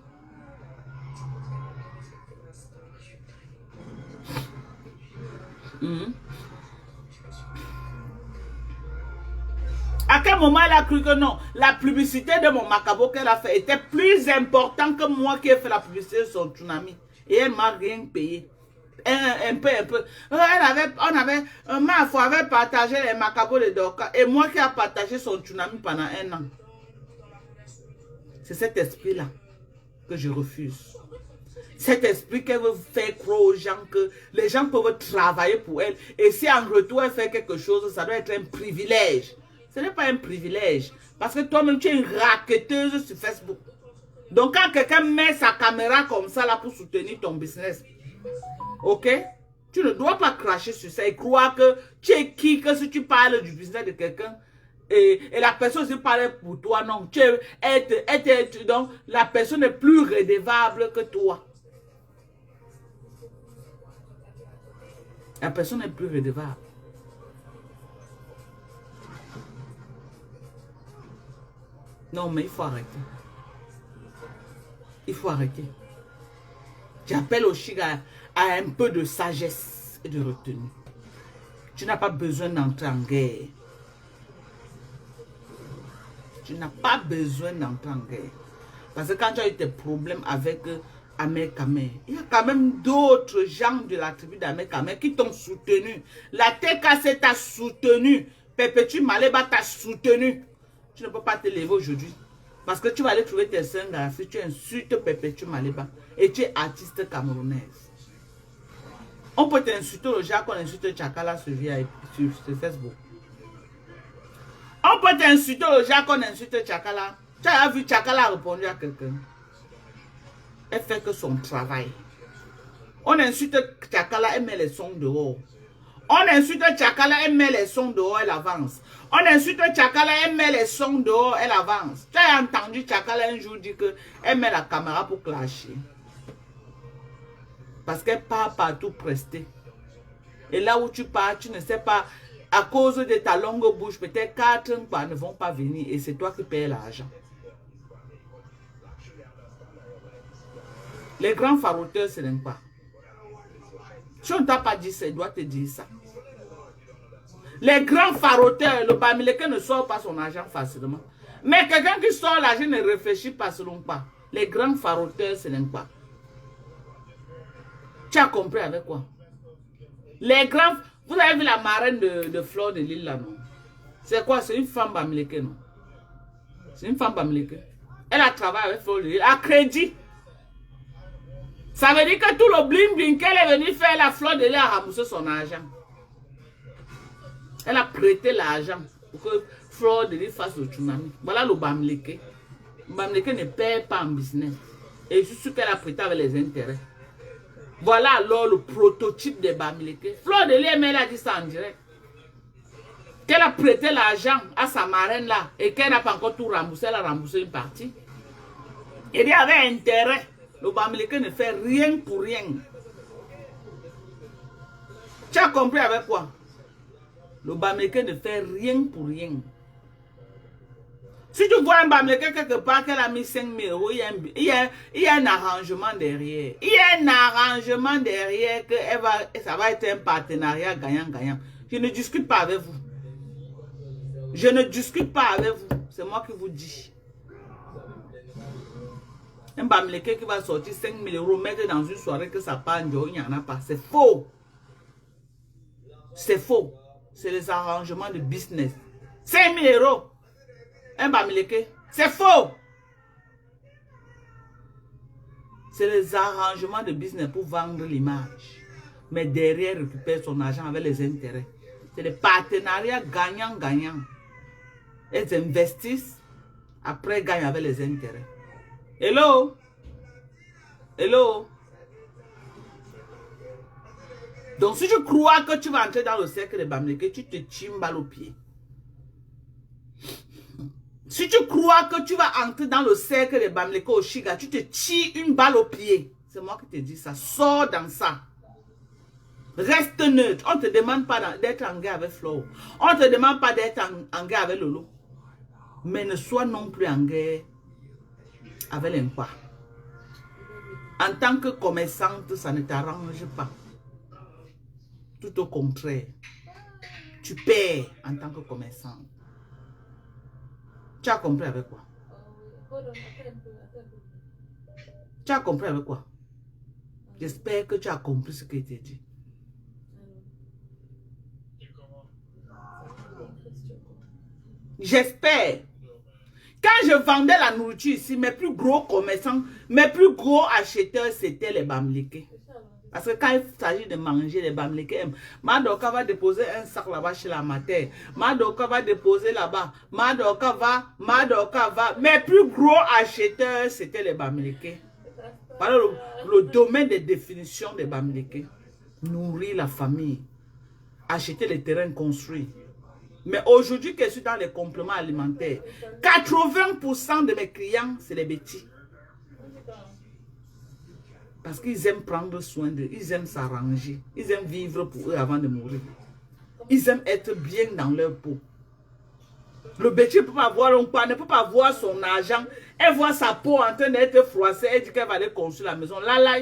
S3: À quel moment elle a cru que non, la publicité de mon macabo qu'elle a fait était plus importante que moi qui ai fait la publicité de son tsunami. Et elle m'a rien payé. Un peu. Mafo avait partagé les macabos de Dorka. Et moi qui a partagé son tsunami pendant 1 an. C'est cet esprit-là que je refuse. Cet esprit qu'elle veut faire croire aux gens que les gens peuvent travailler pour elle. Et si en retour elle fait quelque chose, ça doit être un privilège. Ce n'est pas un privilège. Parce que toi-même, tu es une raquetteuse sur Facebook. Donc quand quelqu'un met sa caméra comme ça là pour soutenir ton business, ok? Tu ne dois pas cracher sur ça et croire que tu es qui, que si tu parles du business de quelqu'un, et la personne aussi parle pour toi, non. Donc la personne est plus redevable que toi. La personne est plus redevable. Non, mais il faut arrêter. Il faut arrêter. J'appelle aussi à un peu de sagesse et de retenue. Tu n'as pas besoin d'entrer en guerre. Tu n'as pas besoin d'entrer en guerre. Parce que quand tu as eu des problèmes avec Ahmed Kamer, il y a quand même d'autres gens de la tribu d'Ahmed Kamer qui t'ont soutenu. La TKC t'a soutenu. Perpétue Maleba t'a soutenu. Tu ne peux pas te lever aujourd'hui. Parce que tu vas aller trouver tes sœurs si tu insultes Perpétue Maleba. Et tu es artiste camerounaise. On peut t'insulter le genre qu'on insulte Tchakala sur Facebook. On peut t'insulter le genre qu'on insulte Tchakala. Tu as vu Tchakala répondre à quelqu'un. Elle fait que son travail. On insulte Tchakala, elle met les sons dehors. On insulte Tchakala, elle met les sons dehors, elle avance. On insulte Tchakala, elle met les sons dehors, elle avance. Tu as entendu Tchakala un jour dire qu'elle met la caméra pour clasher. Parce qu'elle part partout prester. Et là où tu pars, tu ne sais pas, à cause de ta longue bouche, peut-être 4 ne vont pas venir et c'est toi qui payes l'argent. Les grands faroteurs, ce n'aiment pas. Si on ne t'a pas dit ça, il doit te dire ça. Les grands faroteurs, le Bamileke ne sort pas son argent facilement. Mais quelqu'un qui sort l'argent ne réfléchit pas selon pas. Les grands faroteurs, ce n'aiment pas. Tu as compris avec quoi? Les grands... Vous avez vu la marraine de Fleur de Lille là, non? C'est quoi? C'est une femme Bamileke, non? C'est une femme Bamileke. Elle a travaillé avec Fleur de Lille à crédit. Ça veut dire que tout le bling bling qu'elle est venue faire, la Fleur de Lille a remboursé son argent. Elle a prêté l'argent pour que Fleur de Lille fasse le tsunami. Voilà le Bamileke. Bamileke ne paie pas en business. Et je suis sûr qu'elle a prêté avec les intérêts. Voilà alors le prototype de Bamileke. Fleur de Lille, elle a dit ça en direct. Qu'elle a prêté l'argent à sa marraine là et qu'elle n'a pas encore tout remboursé, elle a remboursé une partie. Il y avait intérêt. Le Bamileke ne fait rien pour rien. Tu as compris avec quoi? Le Bamileke ne fait rien pour rien. Si tu vois un Bamileke quelque part qu'elle a mis 5 000 €, il y a un arrangement derrière. Il y a un arrangement derrière que ça va être un partenariat gagnant-gagnant. Je ne discute pas avec vous. Je ne discute pas avec vous. C'est moi qui vous dis. Un Bamileke qui va sortir 5 000 €, mettre dans une soirée que ça part, il n'y en a pas. C'est faux. C'est faux. C'est les arrangements de business. 5 000 €. Un Bamileke. C'est faux. C'est les arrangements de business pour vendre l'image. Mais derrière, récupère son argent avec les intérêts. C'est des partenariats gagnant-gagnant. Elles investissent, après gagnent avec les intérêts. Hello? Hello? Donc si tu crois que tu vas entrer dans le cercle de Bamileke, tu te tires une balle au pied. Si tu crois que tu vas entrer dans le cercle de Bamileke au Chiga, tu te tires une balle au pied. C'est moi qui te dis ça. Sors dans ça. Reste neutre. On ne te demande pas d'être en guerre avec Flo. On ne te demande pas d'être en guerre avec Lolo. Mais ne sois non plus en guerre avec l'impa. En tant que commerçante, ça ne t'arrange pas. Tout au contraire. Tu perds en tant que commerçante. Tu as compris avec quoi? Tu as compris avec quoi? J'espère que tu as compris ce que je t'ai dit. J'espère. Quand je vendais la nourriture ici, mes plus gros commerçants, mes plus gros acheteurs, c'était les Bamileke. Parce que quand il s'agit de manger les Bamileke, Madoka va déposer un sac là-bas chez la mater. Madoka va déposer là-bas. Madoka va. Mes plus gros acheteurs, c'était les Bamileke. Voilà le domaine de définition des Bamileke. Nourrir la famille. Acheter les terrains construits. Mais aujourd'hui que je suis dans les compléments alimentaires, 80% de mes clients, c'est les bêtis. Parce qu'ils aiment prendre soin d'eux, ils aiment s'arranger, ils aiment vivre pour eux avant de mourir. Ils aiment être bien dans leur peau. Le bêtis ne peut pas voir ne peut pas voir son argent. Elle voit sa peau en train d'être froissée, elle dit qu'elle va aller construire la maison. Là,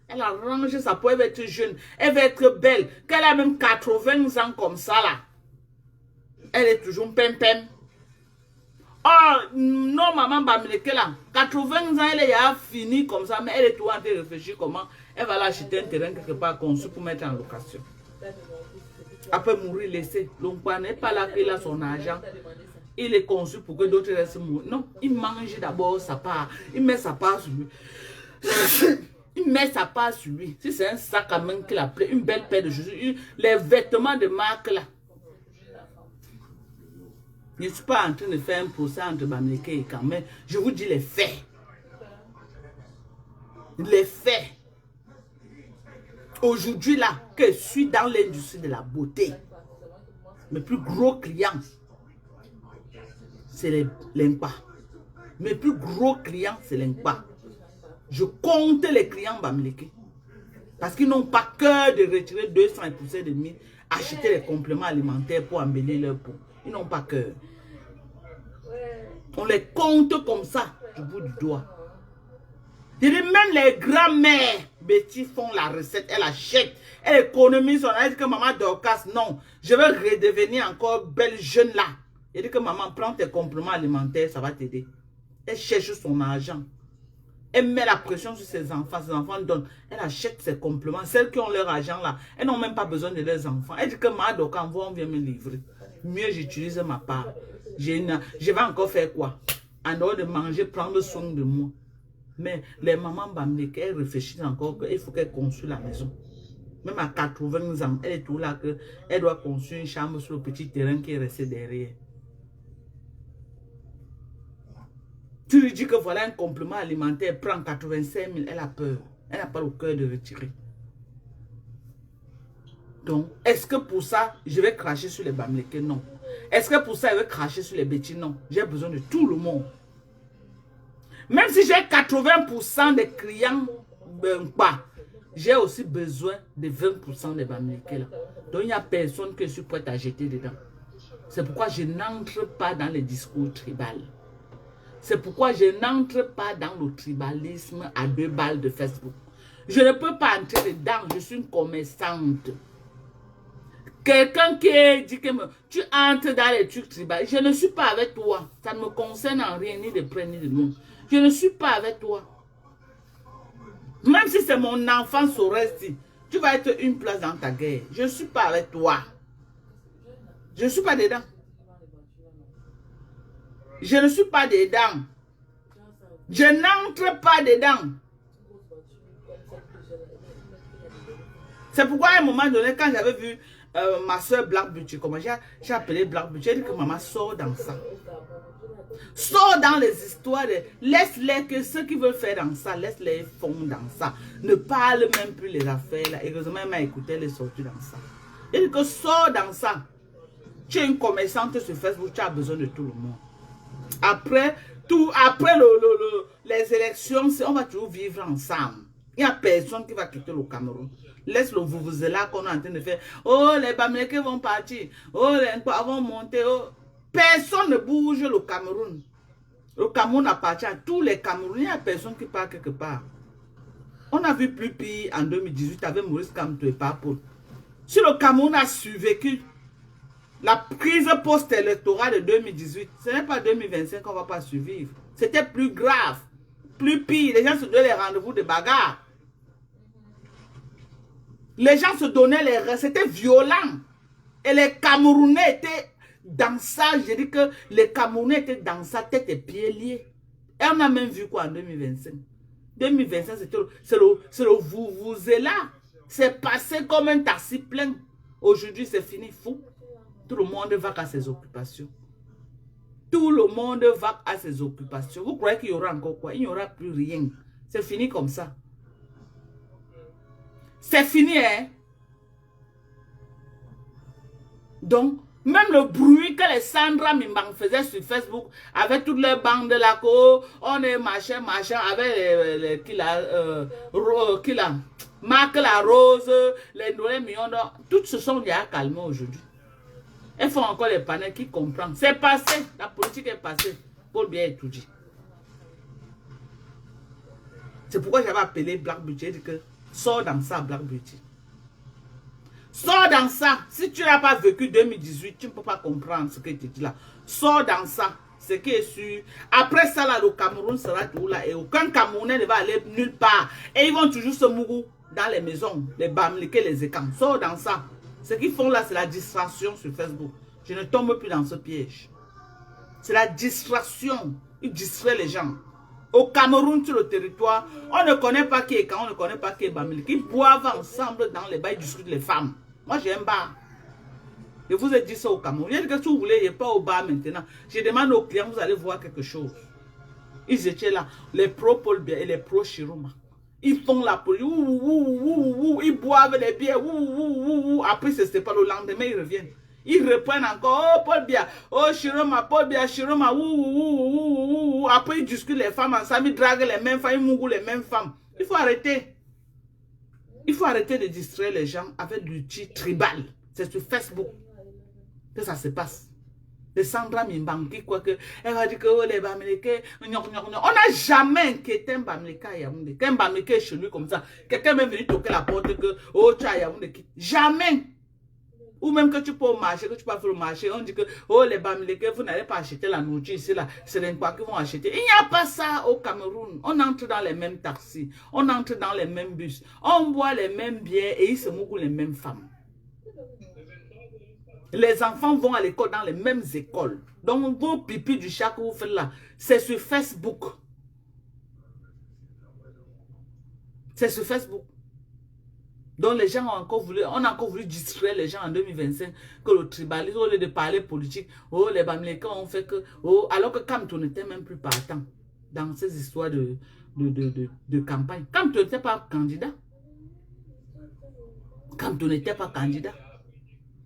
S3: elle arrange sa peau, elle va être jeune, elle va être belle. Qu'elle a même 80 ans comme ça là. Elle est toujours pem-pem. Oh, non, maman Bamileke là, 80 ans, elle est finie comme ça, mais elle est toujours en train de réfléchir comment elle va l'acheter un terrain quelque part construit pour mettre en location. Après mourir, laisser. L'oncle n'est pas là qu'il a son argent. Il est conçu pour que d'autres restent mourir. Non, il mange d'abord sa part. Il met sa part sur lui. Il met sa part sur lui. Si c'est un sac à main qu'il a pris, une belle paire de chaussures, les vêtements de marque là. Je ne suis pas en train de faire un procès entre Bamileke et Carmen. Je vous dis les faits. Les faits. Aujourd'hui là, que je suis dans l'industrie de la beauté, mes plus gros clients, c'est l'impa. Mes plus gros clients, c'est l'impa. Je compte les clients Bamileke. Parce qu'ils n'ont pas cœur de retirer 200 et pousser de 1000, acheter les compléments alimentaires pour embellir leur peau. Ils n'ont pas cœur. On les compte comme ça, du bout du doigt. Je dis même les grands-mères, Betty font la recette, elle achète, elle économise, elle dit que maman Dorcas, non, je veux redevenir encore belle jeune là. Elle dit que maman, prends tes compléments alimentaires, ça va t'aider. Elle cherche son argent. Elle met la pression sur ses enfants donnent. Elle achète ses compléments. Celles qui ont leur argent là, elles n'ont même pas besoin de leurs enfants. Elle dit que maman Dorcas, on vient me livrer. Mieux j'utilise ma part. Je vais encore faire quoi? En dehors de manger, prendre soin de moi. Mais les mamans Bamileke, elles réfléchissent encore qu'il faut qu'elles construisent la maison. Même à 80 ans, elle est tout là qu'elle doit construire une chambre sur le petit terrain qui est resté derrière. Tu lui dis que voilà un complément alimentaire, prend 85 000, elle a peur. Elle n'a pas le cœur de retirer. Donc, est-ce que pour ça, je vais cracher sur les Bamileke? Non. Est-ce que pour ça, je vais cracher sur les bêtis? Non. J'ai besoin de tout le monde. Même si j'ai 80% des clients, j'ai aussi besoin de 20% des Bamileke là. Donc il n'y a personne que je suis prête à jeter dedans. C'est pourquoi je n'entre pas dans les discours tribal. C'est pourquoi je n'entre pas dans le tribalisme à 2 balles de Facebook. Je ne peux pas entrer dedans, je suis une commerçante. Quelqu'un qui dit que tu entres dans les trucs tribaux, je ne suis pas avec toi. Ça ne me concerne en rien, ni de près ni de loin. Je ne suis pas avec toi. Même si c'est mon enfant Soresti, tu vas être une place dans ta guerre. Je ne suis pas avec toi. Je ne suis pas dedans. Je ne suis pas dedans. Je n'entre pas dedans. C'est pourquoi à un moment donné, quand j'avais vu ma soeur Black Beauty, comment j'ai appelé Black Beauty, j'ai dit que maman sort dans ça. Sors dans les histoires, laisse-les que ceux qui veulent faire dans ça, laisse-les font dans ça. Ne parle même plus les affaires là. Heureusement, elle m'a écouté, elle est sortie dans ça. J'ai dit que sors dans ça. Tu es une commerçante sur Facebook, tu as besoin de tout le monde. Après les élections, on va toujours vivre ensemble. Il n'y a personne qui va quitter le Cameroun. Laisse le là qu'on est en train de faire. Oh, les Bamileke vont partir. Oh, les Nkwa vont monter. Oh. Personne ne bouge le Cameroun. Le Cameroun appartient à tous les Camerounais. Il n'y a personne qui part quelque part. On a vu plus pire en 2018 avec Maurice Kamto et Papo. Si le Cameroun a survécu la prise post-électorale de 2018, ce n'est pas 2025 qu'on ne va pas survivre. C'était plus grave, plus pire. Les gens se donnaient les rendez-vous de bagarre. Les gens se donnaient les... C'était violent. Et les Camerounais étaient dans ça. Je dis que les Camerounais étaient dans sa tête et pieds liés. Et on a même vu quoi en 2025. 2025, c'est le vous-vous-là. C'est passé comme un taxi plein. Aujourd'hui, c'est fini, fou. Tout le monde va à ses occupations. Tout le monde va à ses occupations. Vous croyez qu'il y aura encore quoi? Il n'y aura plus rien. C'est fini comme ça. C'est fini, hein? Donc, même le bruit que les Sandra Mimbang faisaient sur Facebook, avec toutes les bandes de la co, on est machin, avec qui la Marc la Rose, les Noël Millions d'or, toutes se sont déjà calmées aujourd'hui. Elles font encore les panels qui comprennent. C'est passé, la politique est passée. Paul Biya est tout dit. C'est pourquoi j'avais appelé Black Beauty, dit que sors dans ça, Black Beauty. Sors dans ça. Si tu n'as pas vécu 2018, tu ne peux pas comprendre ce que je te dis là. Sors dans ça. Ce qui est sûr. Après ça, là, le Cameroun sera tout là. Et aucun Camerounais ne va aller nulle part. Et ils vont toujours se mourir dans les maisons, les Bamileke, les Ekam. Sors dans ça. Ce qu'ils font là, c'est la distraction sur Facebook. Je ne tombe plus dans ce piège. C'est la distraction. Ils distraient les gens. Au Cameroun, sur le territoire, on ne connaît pas qui est quand, on ne connaît pas qui est Bamileke. Ils boivent ensemble dans les bars, ils discutent les femmes. Moi, j'ai un bar. Je vous ai dit ça au Cameroun. Il y a que si vous voulez, il n'y a pas au bar maintenant. Je demande aux clients, vous allez voir quelque chose. Ils étaient là, les pro Paul Biya et les pro Chiroma. Ils font la police, ils boivent les bières, après c'est pas le lendemain, ils reviennent. Ils reprennent encore, oh Paul Biya, oh Chiroma, Paul Biya, Chiroma, après ils discutent les femmes ensemble, ils draguent les mêmes femmes, ils mourent les mêmes femmes. Il faut arrêter. Il faut arrêter de distraire les gens avec l'outil tribal. C'est sur Facebook que ça se passe. Les Sandra Mimbang qui croit que elle va dire que oh, les Bamileke, on n'a jamais inquiété un Bamileke à Yaoundé. Qu'un Bamileke est chez lui comme ça, quelqu'un est venu toquer la porte que oh tu as Yaoundé. Jamais. Ou même que tu peux au marché, que tu peux faire le marché, on dit que oh les Bamileke, vous n'allez pas acheter la nourriture ici là, c'est les quoi qui vont acheter. Il n'y a pas ça au Cameroun. On entre dans les mêmes taxis, on entre dans les mêmes bus, on boit les mêmes bières et ils se moquent les mêmes femmes. Les enfants vont à l'école dans les mêmes écoles. Donc, vos pipis du chat que vous faites là, c'est sur Facebook. C'est sur Facebook. Donc, les gens ont encore voulu, on a encore voulu distraire les gens en 2025 que le tribalisme, au lieu de parler politique, oh, les Bamileke ont fait que, oh, alors que Kamto n'était même plus partant dans ces histoires de campagne. Kamto n'était pas candidat. Kamto n'était pas candidat.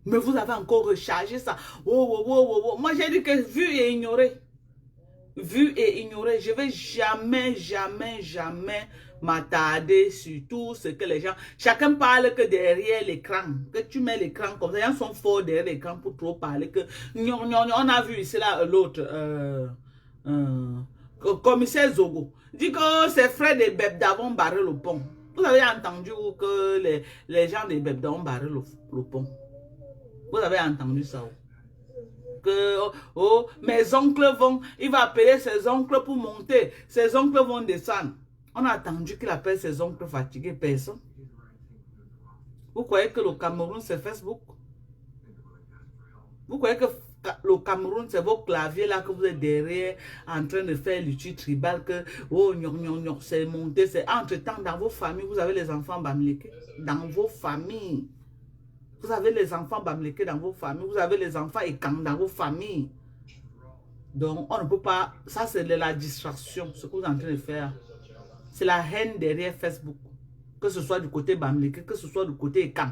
S3: Mais vous avez encore rechargé ça. Moi, j'ai dit que vu et ignoré. Vu et ignoré. Je ne vais jamais m'attarder sur tout ce que les gens... Chacun parle que derrière l'écran. Que tu mets l'écran comme ça. Les gens sont forts derrière l'écran pour trop parler. Que... On a vu ici là l'autre... commissaire Zogo. Dit que ses frères des Bebda vont barrer le pont. Vous avez entendu que les gens des Bebda ont barré le pont. Vous avez entendu ça? Que mes oncles vont, il va appeler ses oncles pour monter, ses oncles vont descendre. On a attendu qu'il appelle ses oncles fatigués, personne. Vous croyez que le Cameroun c'est Facebook? Vous croyez que le Cameroun c'est vos claviers là que vous êtes derrière en train de faire l'outil tribal que c'est monté, c'est entre-temps dans vos familles, vous avez les enfants bamlékés dans vos familles. Vous avez les enfants bamlékés dans vos familles. Vous avez les enfants écans dans vos familles. Donc, on ne peut pas... Ça, c'est de la distraction, ce que vous êtes en train de faire. C'est la haine derrière Facebook. Que ce soit du côté bamléké, que ce soit du côté écan.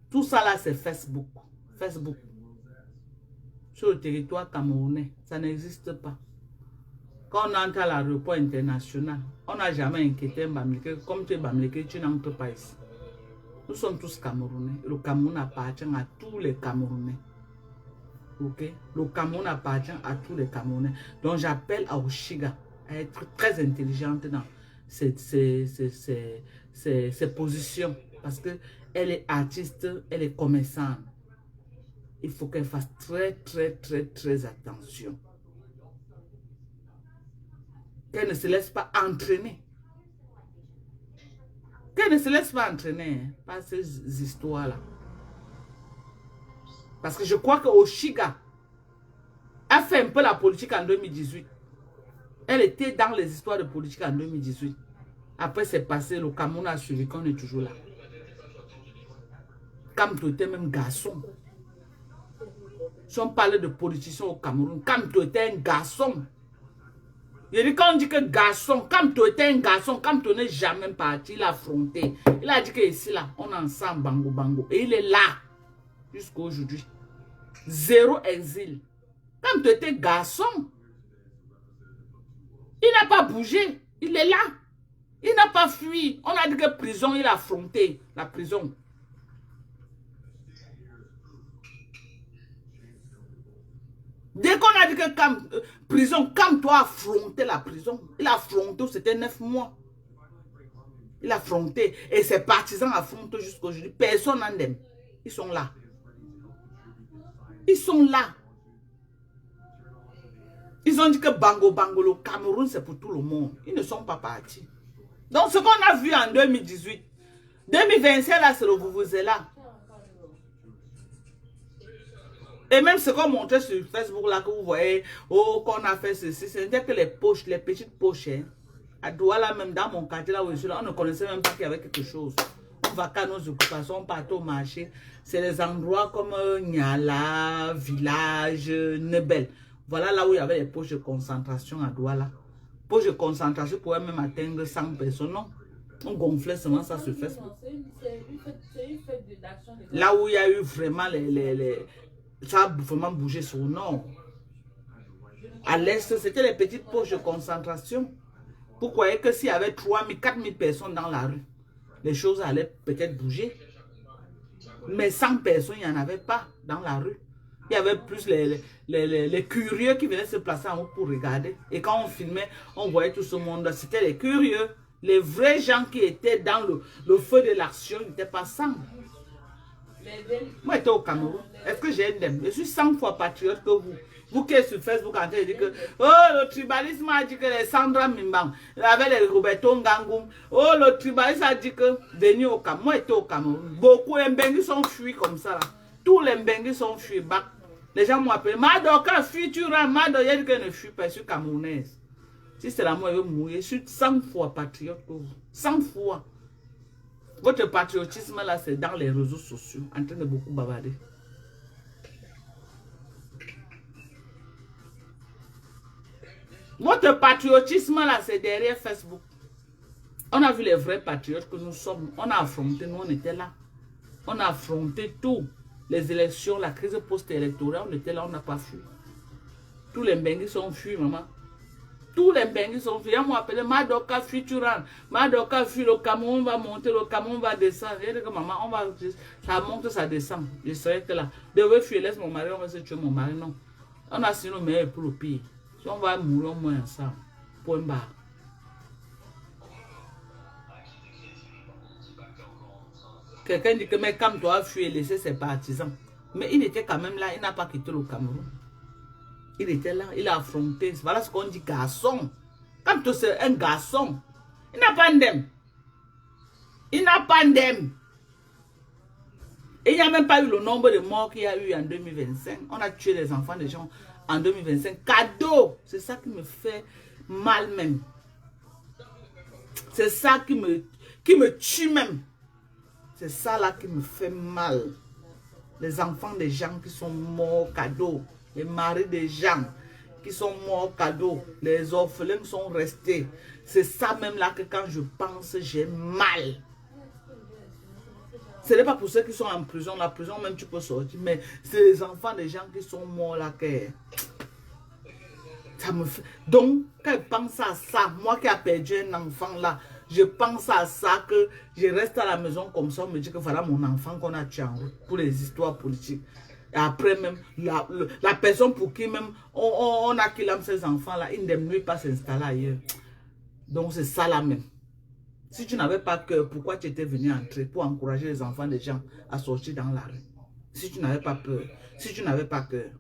S3: Tout ça, là, c'est Facebook. Facebook. Sur le territoire camerounais, ça n'existe pas. Quand on entre à l'aéroport international, on n'a jamais inquiété un bamléké. Comme tu es bamléké, tu n'entres pas ici. Nous sommes tous Camerounais. Le Cameroun appartient à tous les Camerounais. Ok? Le Cameroun appartient à tous les Camerounais. Donc j'appelle à Oshiga à être très intelligente dans ses positions. Parce qu'elle est artiste, elle est commerçante. Il faut qu'elle fasse très attention. Qu'elle ne se laisse pas entraîner. Qu'elle ne se laisse pas entraîner par ces histoires-là. Parce que je crois que Oshiga a fait un peu la politique en 2018. Elle était dans les histoires de politique en 2018. Après, c'est passé, le Cameroun a suivi qu'on est toujours là. Comme tu étais même garçon. Si on parle de politiciens au Cameroun, comme tu étais un garçon. Je dis quand on dit que garçon, comme tu étais un garçon, comme tu n'es jamais parti, il a affronté. Il a dit que ici là, on est ensemble, bango bango. Et il est là, jusqu'à aujourd'hui. Zéro exil. Comme tu étais garçon, il n'a pas bougé. Il est là. Il n'a pas fui. On a dit que prison, il a affronté la prison. Dès qu'on a dit que prison, comme toi affronté la prison, il a affronté, c'était 9 mois. Il a affronté. Et ses partisans affrontent jusqu'à aujourd'hui. Personne n'en aime. Ils sont là. Ils sont là. Ils ont dit que Bango Bango, le Cameroun, c'est pour tout le monde. Ils ne sont pas partis. Donc ce qu'on a vu en 2018, 2025, là, c'est le Vuvuzela. Et même ce qu'on montrait sur Facebook là, que vous voyez, oh, qu'on a fait ceci, c'était que les poches, les petites poches, hein. À Douala, même dans mon quartier là où je suis là, on ne connaissait même pas qu'il y avait quelque chose. On va qu'à nos occupations, on part au marché. C'est les endroits comme Niala, Village, Nebel. Voilà là où il y avait les poches de concentration à Douala. Poches de concentration pouvaient même atteindre 100 personnes, non? On gonflait seulement ça sur Facebook. Là où il y a eu vraiment ça a vraiment bougé sur le nord. À l'est, c'était les petites poches de concentration. Vous croyez que s'il y avait 3 000, 4 000 personnes dans la rue, les choses allaient peut-être bouger. Mais 100 personnes, il n'y en avait pas dans la rue. Il y avait plus les curieux qui venaient se placer en haut pour regarder. Et quand on filmait, on voyait tout ce monde. C'était les curieux. Les vrais gens qui étaient dans le feu de l'action n'étaient pas 100. Moi, j'étais au Cameroun. Est-ce que j'ai un dème? Je suis 100 fois patriote que vous. Vous qui êtes sur Facebook en train de dire que oh, le tribalisme a dit que les Sandra Mimbang, avec les Roberto Ngangoum, oh, le tribalisme a dit que venez au Cameroun. Moi, j'étais au Cameroun. Beaucoup d'Mbengis sont fuis comme ça. Là. Tous les Mbengis sont fuis. Les gens m'ont appelé Madoka, fuis, tu rentres. Madoka, il dit que ne fuis pas, je suis camerounaise. Si c'est la moi, je vais mourir. Je suis 100 fois patriote que vous. 100 fois. Votre patriotisme là, c'est dans les réseaux sociaux, en train de beaucoup bavarder. Votre patriotisme là, c'est derrière Facebook. On a vu les vrais patriotes que nous sommes. On a affronté, nous on était là. On a affronté tout. Les élections, la crise post-électorale, on était là, on n'a pas fui. Tous les Mbengis sont fuis, maman. tous les benguis sont fuyants. Ils m'ont appelé Madoka, fuis, tu rentres. Madoka, fuis, le Cameroun va monter, le Cameroun va descendre. J'ai dit que maman, ça monte, ça descend. Je serai que là. Devez fuir, laisse mon mari, on va se tuer mon mari. Non. On a signé le meilleur pour le pire. Si on va mourir au moins ensemble. Point barre. Quelqu'un dit que mais Cam doit fuir et laisser ses partisans. Mais il était quand même là, il n'a pas quitté le Cameroun. Il était là, il a affronté. Voilà ce qu'on dit garçon. Cam c'est un garçon. Il n'a pas d'âme. Il n'a pas d'âme. Et il n'y a même pas eu le nombre de morts qu'il y a eu en 2025. On a tué les enfants des gens en 2025. Cadeau. C'est ça qui me fait mal même. C'est ça qui me tue même. C'est ça là qui me fait mal. Les enfants des gens qui sont morts cadeau. Les maris des gens qui sont morts cadeau. Les orphelins qui sont restés. C'est ça même là que quand je pense, j'ai mal. Ce n'est pas pour ceux qui sont en prison. La prison même tu peux sortir. Mais c'est les enfants des gens qui sont morts là que... Ça me fait... Donc, quand je pense à ça, moi qui ai perdu un enfant là, je pense à ça que je reste à la maison comme ça, on me dit que voilà mon enfant qu'on a tué en route pour les histoires politiques. Et après même, la personne pour qui même on a killé ces enfants là, il n'aime pas s'installer ailleurs. Donc c'est ça là même. Si tu n'avais pas peur, pourquoi tu étais venu entrer pour encourager les enfants des gens à sortir dans la rue? Si tu n'avais pas peur, si tu n'avais pas cœur.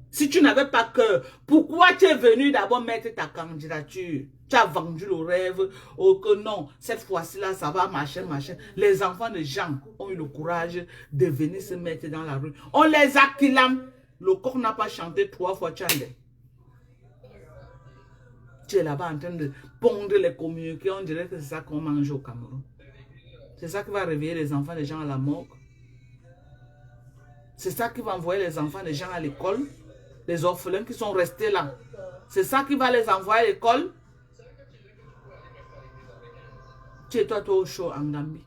S3: Si tu n'avais pas cœur, pourquoi tu es venu d'abord mettre ta candidature? Tu as vendu le rêve, oh que non, cette fois-ci là, ça va marcher, machin. Les enfants de gens ont eu le courage de venir se mettre dans la rue. On les a killés. Le corps n'a pas chanté 3 fois, Tchandé. Tu es là-bas en train de pondre les communiqués, on dirait que c'est ça qu'on mange au Cameroun. C'est ça qui va réveiller les enfants des gens à la mort. C'est ça qui va envoyer les enfants des gens à l'école. Les orphelins qui sont restés là. C'est ça qui va les envoyer à l'école. Tu es toi au chaud en Gambie.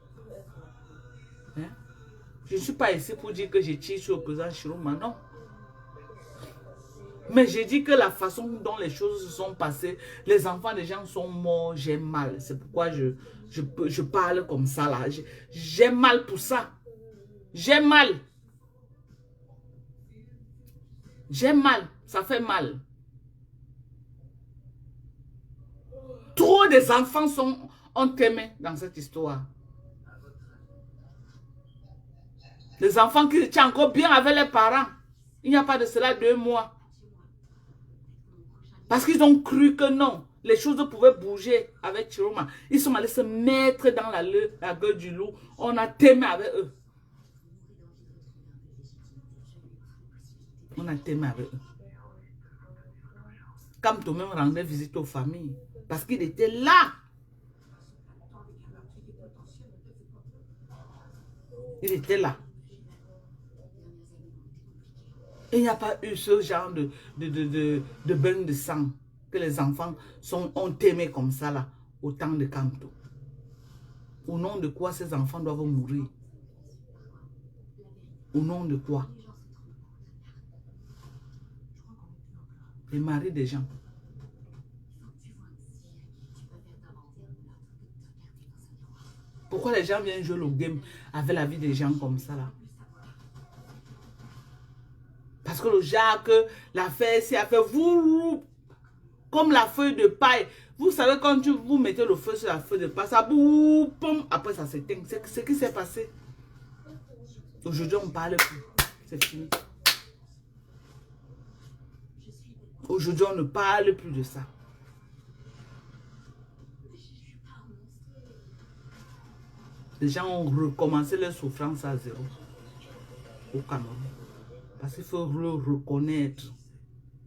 S3: Hein? Je ne suis pas ici pour dire que je tire sur le président Chirouma, non. Mais j'ai dit que la façon dont les choses se sont passées, les enfants des gens sont morts, j'ai mal. C'est pourquoi je parle comme ça là. J'ai mal pour ça. J'ai mal. J'ai mal. Ça fait mal. Trop des enfants ont aimé dans cette histoire. Les enfants qui étaient encore bien avec les parents. Il n'y a pas de cela 2 mois. Parce qu'ils ont cru que non, les choses pouvaient bouger avec Chirouma. Ils sont allés se mettre dans la gueule du loup. On a témé avec eux. On a témé avec eux. Comme toi-même rendait visite aux familles. Parce qu'il était là. Il était là. Il n'y a pas eu ce genre de bain de sang que les enfants ont aimé comme ça là, au temps de Kamto. Au nom de quoi ces enfants doivent mourir? Au nom de quoi? Les maris des gens. Pourquoi les gens viennent jouer le game avec la vie des gens comme ça là? Parce que le Jacques, l'affaire, c'est affaire, vous, comme la feuille de paille. Vous savez, quand vous mettez le feu sur la feuille de paille, ça boum, après ça s'éteint. C'est ce qui s'est passé. Aujourd'hui, on ne parle plus. C'est fini. Aujourd'hui, on ne parle plus de ça. Les gens ont recommencé leur souffrance à 0 au Cameroun. Parce qu'il faut le reconnaître.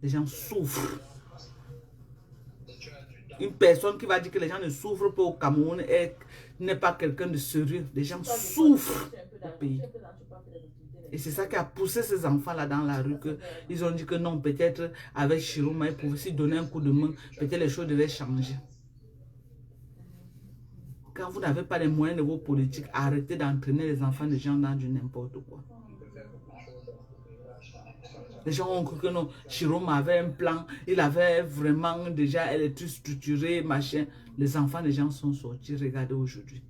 S3: Les gens souffrent. Une personne qui va dire que les gens ne souffrent pas au Cameroun n'est pas quelqu'un de sérieux. Les gens souffrent au pays. Et c'est ça qui a poussé ces enfants-là dans la rue. Ils ont dit que non, peut-être avec Chirouma, ils pouvaient s'y donner un coup de main. Peut-être les choses devaient changer. Quand vous n'avez pas les moyens de vos politiques, arrêtez d'entraîner les enfants des gens dans du n'importe quoi. Les gens ont cru que non, Chiroma avait un plan, il avait vraiment déjà, elle est tout structurée, machin. Les enfants des gens sont sortis, regardez aujourd'hui.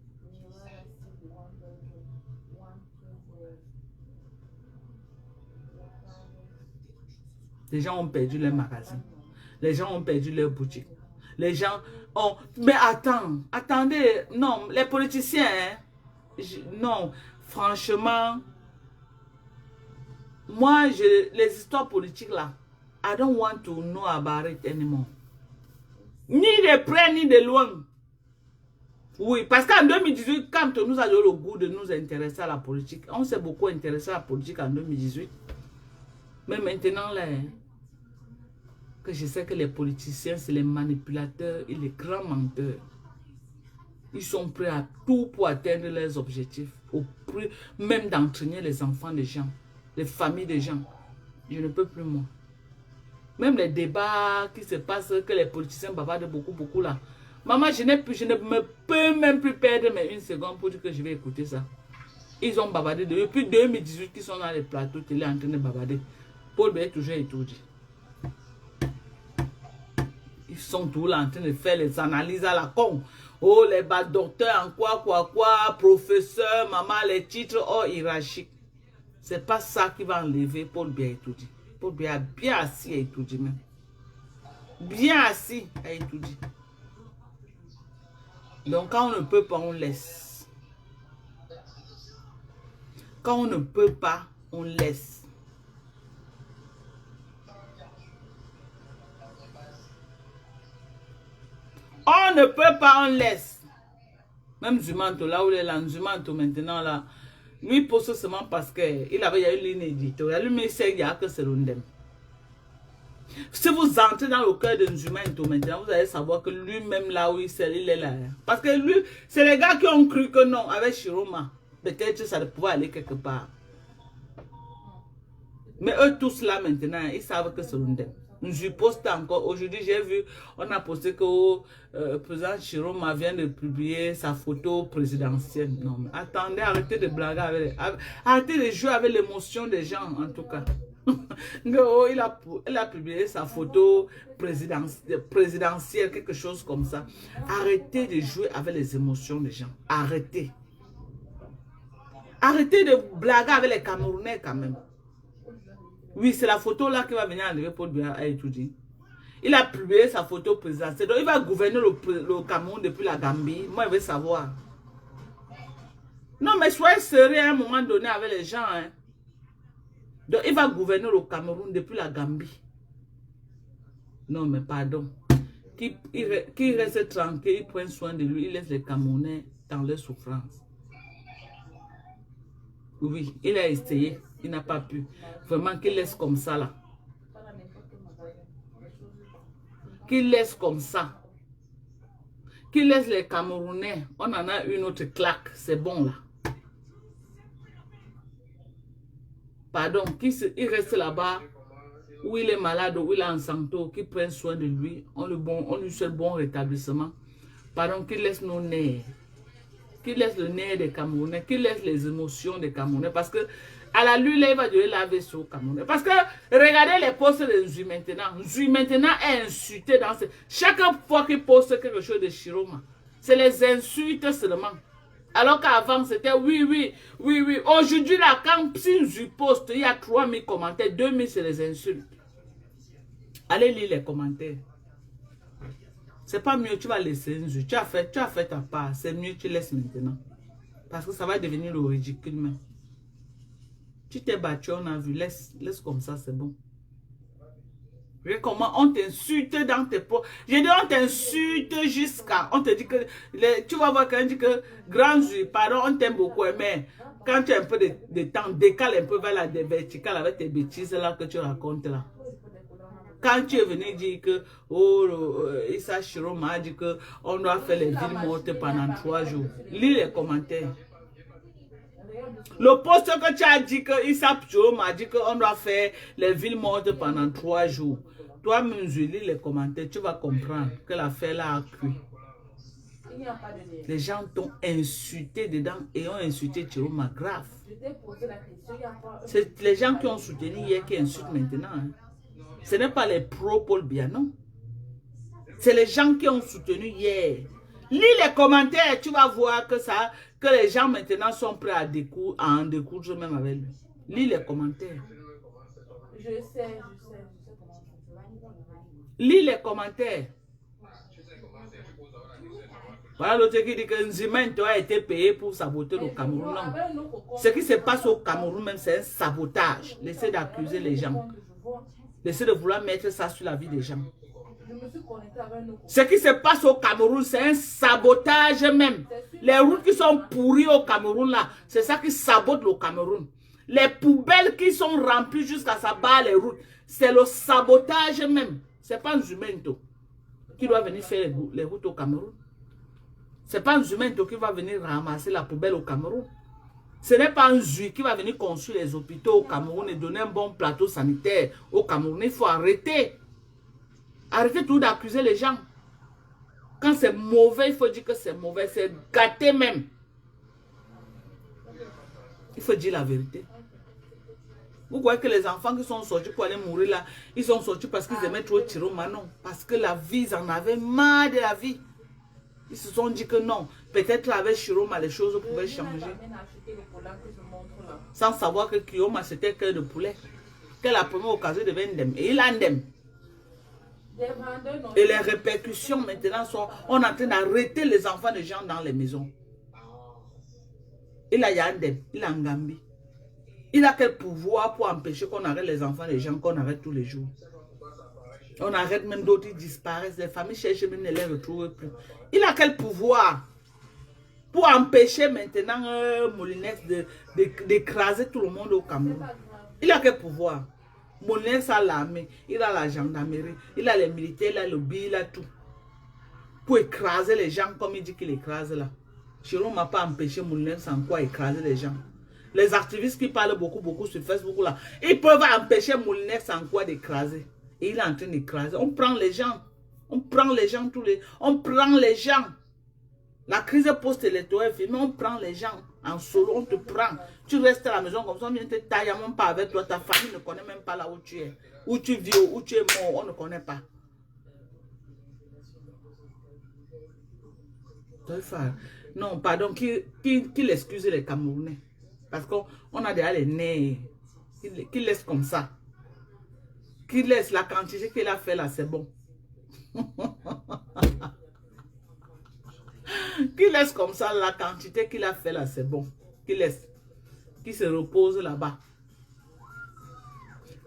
S3: Les gens ont perdu leurs magasins. Les gens ont perdu leurs boutiques. Les gens ont... Mais attendez, non, les politiciens, hein, non, franchement, moi, les histoires politiques là, I don't want to know about it anymore. Ni de près, ni de loin. Oui, parce qu'en 2018, quand nous avons le goût de nous intéresser à la politique, on s'est beaucoup intéressé à la politique en 2018. Mais maintenant, là, que je sais que les politiciens, c'est les manipulateurs et les grands menteurs. Ils sont prêts à tout pour atteindre leurs objectifs, au prix même d'entraîner les enfants des gens, les familles des gens. Je ne peux plus, moi. Même les débats qui se passent, que les politiciens bavardent beaucoup là. Maman, je ne me peux même plus perdre mais une seconde pour dire que je vais écouter ça. Ils ont bavardé depuis 2018 qu'ils sont dans les plateaux télé en train de bavarder. Paul Biya est toujours étourdi. Ils sont tous là en train de faire les analyses à la con. Oh, les bas docteurs en quoi, professeur, maman, les titres hors hiérarchiques. C'est pas ça qui va enlever Paul Biya étourdi. Paul Biya bien assis à étourdi même. Bien assis à étourdi. Donc quand on ne peut pas, on laisse. Quand on ne peut pas, on laisse. On ne peut pas, on laisse. Même Zumanto, là où il est là, Zumanto maintenant là, lui pose seulement parce qu'il avait une ligne éditoriale. Lui, mais il y a que c'est l'ondem. Si vous entrez dans le cœur de Zumanto maintenant, vous allez savoir que lui-même là où il est là. Parce que lui, c'est les gars qui ont cru que non, avec Chiroma, peut-être ça pouvait aller quelque part. Mais eux tous là maintenant, ils savent que c'est l'ondem. Je poste encore. Aujourd'hui, j'ai vu, on a posté que le président Chiroma vient de publier sa photo présidentielle. Non, mais attendez, arrêtez de blaguer arrêtez de jouer avec l'émotion des gens, en tout cas. Il a publié sa photo présidentielle, quelque chose comme ça. Arrêtez de jouer avec les émotions des gens. Arrêtez. Arrêtez de blaguer avec les Camerounais quand même. Oui, c'est la photo là qui va venir enlever Paul Biya à étudier. Il a publié sa photo présidentielle. Donc, il va gouverner le Cameroun depuis la Gambie. Moi, je veux savoir. Non, mais soyez sérieux à un moment donné avec les gens. Hein. Donc, il va gouverner le Cameroun depuis la Gambie. Non, mais pardon. Qu'il reste tranquille, il prend soin de lui, il laisse les Camerounais dans leur souffrance. Oui, il a essayé. Il n'a pas pu. Vraiment qu'il laisse comme ça là. Qu'il laisse comme ça. Qu'il laisse les Camerounais. On en a une autre claque. C'est bon là. Pardon. Il reste là-bas. Où il est malade, où il est en santé. Qu'il prenne soin de lui. On lui souhaite bon rétablissement. Pardon. Qu'il laisse nos nerfs. Qu'il laisse le nerf des Camerounais. Qu'il laisse les émotions des Camerounais. Parce que à la lui, il va devoir laver sur Cameroun. Parce que, regardez les posts de Zui maintenant. Zui maintenant est insulté dans ce... Chaque fois qu'il poste quelque chose de Chiroma, c'est les insultes seulement. Alors qu'avant, c'était oui. Aujourd'hui, là, quand Zui poste, il y a 3000 commentaires, 2000, c'est les insultes. Allez lire les commentaires. C'est pas mieux, tu vas laisser Zui. Tu as fait ta part. C'est mieux, tu laisses maintenant. Parce que ça va devenir le ridicule même. Tu t'es battu, on a vu, laisse comme ça, c'est bon. Regarde comment on t'insulte dans tes pots. J'ai dit, on t'insulte jusqu'à... On te dit que... tu vas voir quand on dit que... Grand Zui, pardon, on t'aime beaucoup, mais quand tu as un peu de temps, décale un peu vers la verticale avec tes bêtises là que tu racontes là. Quand tu es venu dire que... Issa Chiroma a dit qu'on doit faire les villes mortes pendant 3 jours. Lis les commentaires. Le poste que tu as dit que Issa Chiroma a dit qu'on doit faire les villes mortes pendant 3 jours. Toi-même, je lis les commentaires, tu vas comprendre que l'affaire là a cuit.
S5: Il n'y a pas de délai.
S3: Les gens t'ont insulté dedans et ont insulté Chiroma grave.
S5: Je t'ai posé la question, il n'y a pas...
S3: C'est les gens qui ont soutenu hier qui insultent maintenant. Hein. Ce n'est pas les pro-Paul Biya, non. C'est les gens qui ont soutenu hier. Lis les commentaires, tu vas voir que les gens maintenant sont prêts à en découdre même avec lui. Lis les commentaires.
S5: Je sais comment
S3: Lis les commentaires. Voilà l'autre qui dit que Nzimento a été payé pour saboter le Cameroun. Non. Ce qui se passe au Cameroun même, c'est un sabotage. Laissez d'accuser les gens. Laissez de vouloir mettre ça sur la vie des gens. Ce qui se passe au Cameroun, c'est un sabotage même. Les routes qui sont pourries au Cameroun là, c'est ça qui sabote le Cameroun. Les poubelles qui sont remplies jusqu'à ça barre les routes, c'est le sabotage même. C'est pas Nzimento qui doit venir faire les routes au Cameroun. C'est pas Nzimento qui va venir ramasser la poubelle au Cameroun. Ce n'est pas Nzui qui va venir construire les hôpitaux au Cameroun et donner un bon plateau sanitaire au Cameroun. Il faut arrêter. Arrêtez tout d'accuser les gens. Quand c'est mauvais, il faut dire que c'est mauvais. C'est gâté même. Il faut dire la vérité. Vous voyez que les enfants qui sont sortis pour aller mourir là, ils sont sortis parce qu'ils aimaient trop Chiroma, non. Parce que la vie, ils en avaient marre de la vie. Ils se sont dit que non. Peut-être avec Chiroma, les choses pouvaient changer. Sans savoir que Kioma, c'était cœur de poulet. Que la première occasion devait ndem. Et il a ndem. Et les répercussions maintenant sont, on est en train d'arrêter les enfants des gens dans les maisons. Il a Yandem, il a Ngambi. Il a quel pouvoir pour empêcher qu'on arrête les enfants des gens, qu'on arrête tous les jours. On arrête même d'autres qui disparaissent. Les familles cherchent même ne les retrouvent plus. Il a quel pouvoir pour empêcher maintenant Molinex d'écraser tout le monde au Cameroun? Il a quel pouvoir? Molinex a l'armée, il a la gendarmerie, il a les militaires, il a le BI, il a tout. Pour écraser les gens comme il dit qu'il écrase là. Chiroma n'a pas empêché Molinex en quoi écraser les gens. Les activistes qui parlent beaucoup sur Facebook là, ils peuvent empêcher Molinex en quoi d'écraser. Et il est en train d'écraser. On prend les gens. On prend les gens On prend les gens. La crise post-électorale, on prend les gens en solo, on te prend. Tu restes à la maison comme ça, on vient te tailler, même pas avec toi. Ta famille ne connaît même pas là où tu es. Où tu vis, où tu es mort, on ne connaît pas. Non, pardon, qu'il excuse les Camerounais. Parce qu'on a déjà les nez. Qu'il laisse comme ça. Qu'il laisse la quantité qu'il a fait là, c'est bon. Qu'il laisse comme ça la quantité qu'il a fait là, c'est bon. Qu'il laisse. Qu'il se repose là-bas.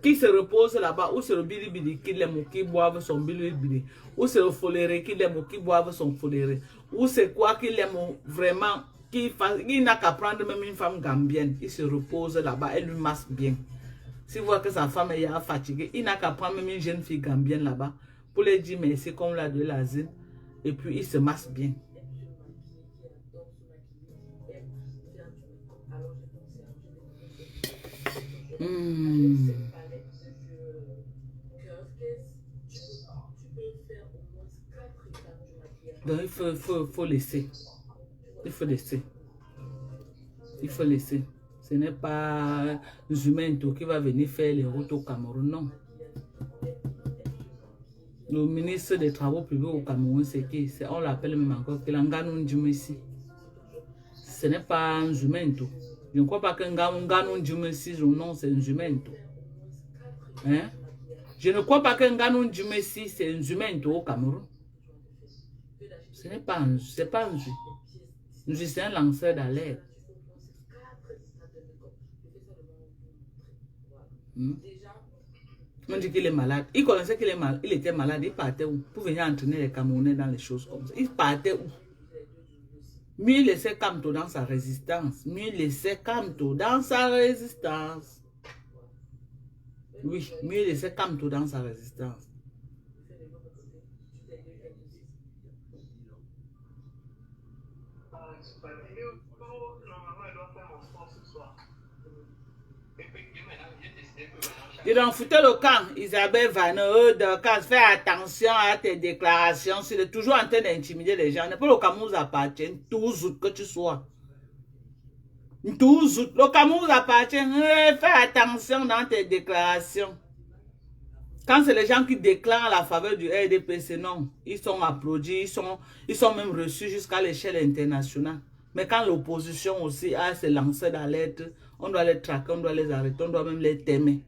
S3: Qu'il se repose là-bas. Ou c'est le bilibili qu'il aime ou qu'il boive son bilibili. Ou c'est le foléré qu'il aime ou qu'il boive son foléré. Ou c'est quoi qu'il aime vraiment. Il n'a qu'à prendre même une femme gambienne. Il se repose là-bas. Elle lui masse bien. Si vous voyez que sa femme est fatiguée, il n'a qu'à prendre même une jeune fille gambienne là-bas. Pour lui dire merci comme l'a de l'asile. Et puis il se masse bien. Donc il faut laisser. Il faut laisser. Il faut laisser. Ce n'est pas Nzimento qui va venir faire les routes au Cameroun, non. Le ministre des Travaux publics au Cameroun, c'est qui? On l'appelle même encore Nganou Ndjimesi. Ce n'est pas Nzimento. Je ne crois pas que Nganou Ndjimesi, son nom, c'est Nzimento. Hein? Je ne crois pas que Nganou Ndjimesi, c'est Nzimento au Cameroun. Ce n'est pas Nzu. C'est pas Nzu. Nzu, c'est un lanceur d'alerte. On dit qu'il est malade. Il connaissait qu'il est malade. Il était malade. Il partait où? Pour venir entraîner les Camerounais dans les choses comme ça. Il partait où? Mieux laisser Kamto dans sa résistance. Mieux laisser Kamto dans sa résistance. Oui, mieux laisser Kamto dans sa résistance. Ils ont foutu le camp. Isabelle Vanneau, fais attention à tes déclarations. Il est toujours en train d'intimider les gens. N'importe le Cameroun vous appartient, tous que tu sois. Tous, le Cameroun vous appartient. Fais attention dans tes déclarations. Quand c'est les gens qui déclarent la faveur du RDPC, non. Ils sont applaudis, ils sont même reçus jusqu'à l'échelle internationale. Mais quand l'opposition aussi a se lancé d'alerte, on doit les traquer, on doit les arrêter, on doit même les témer.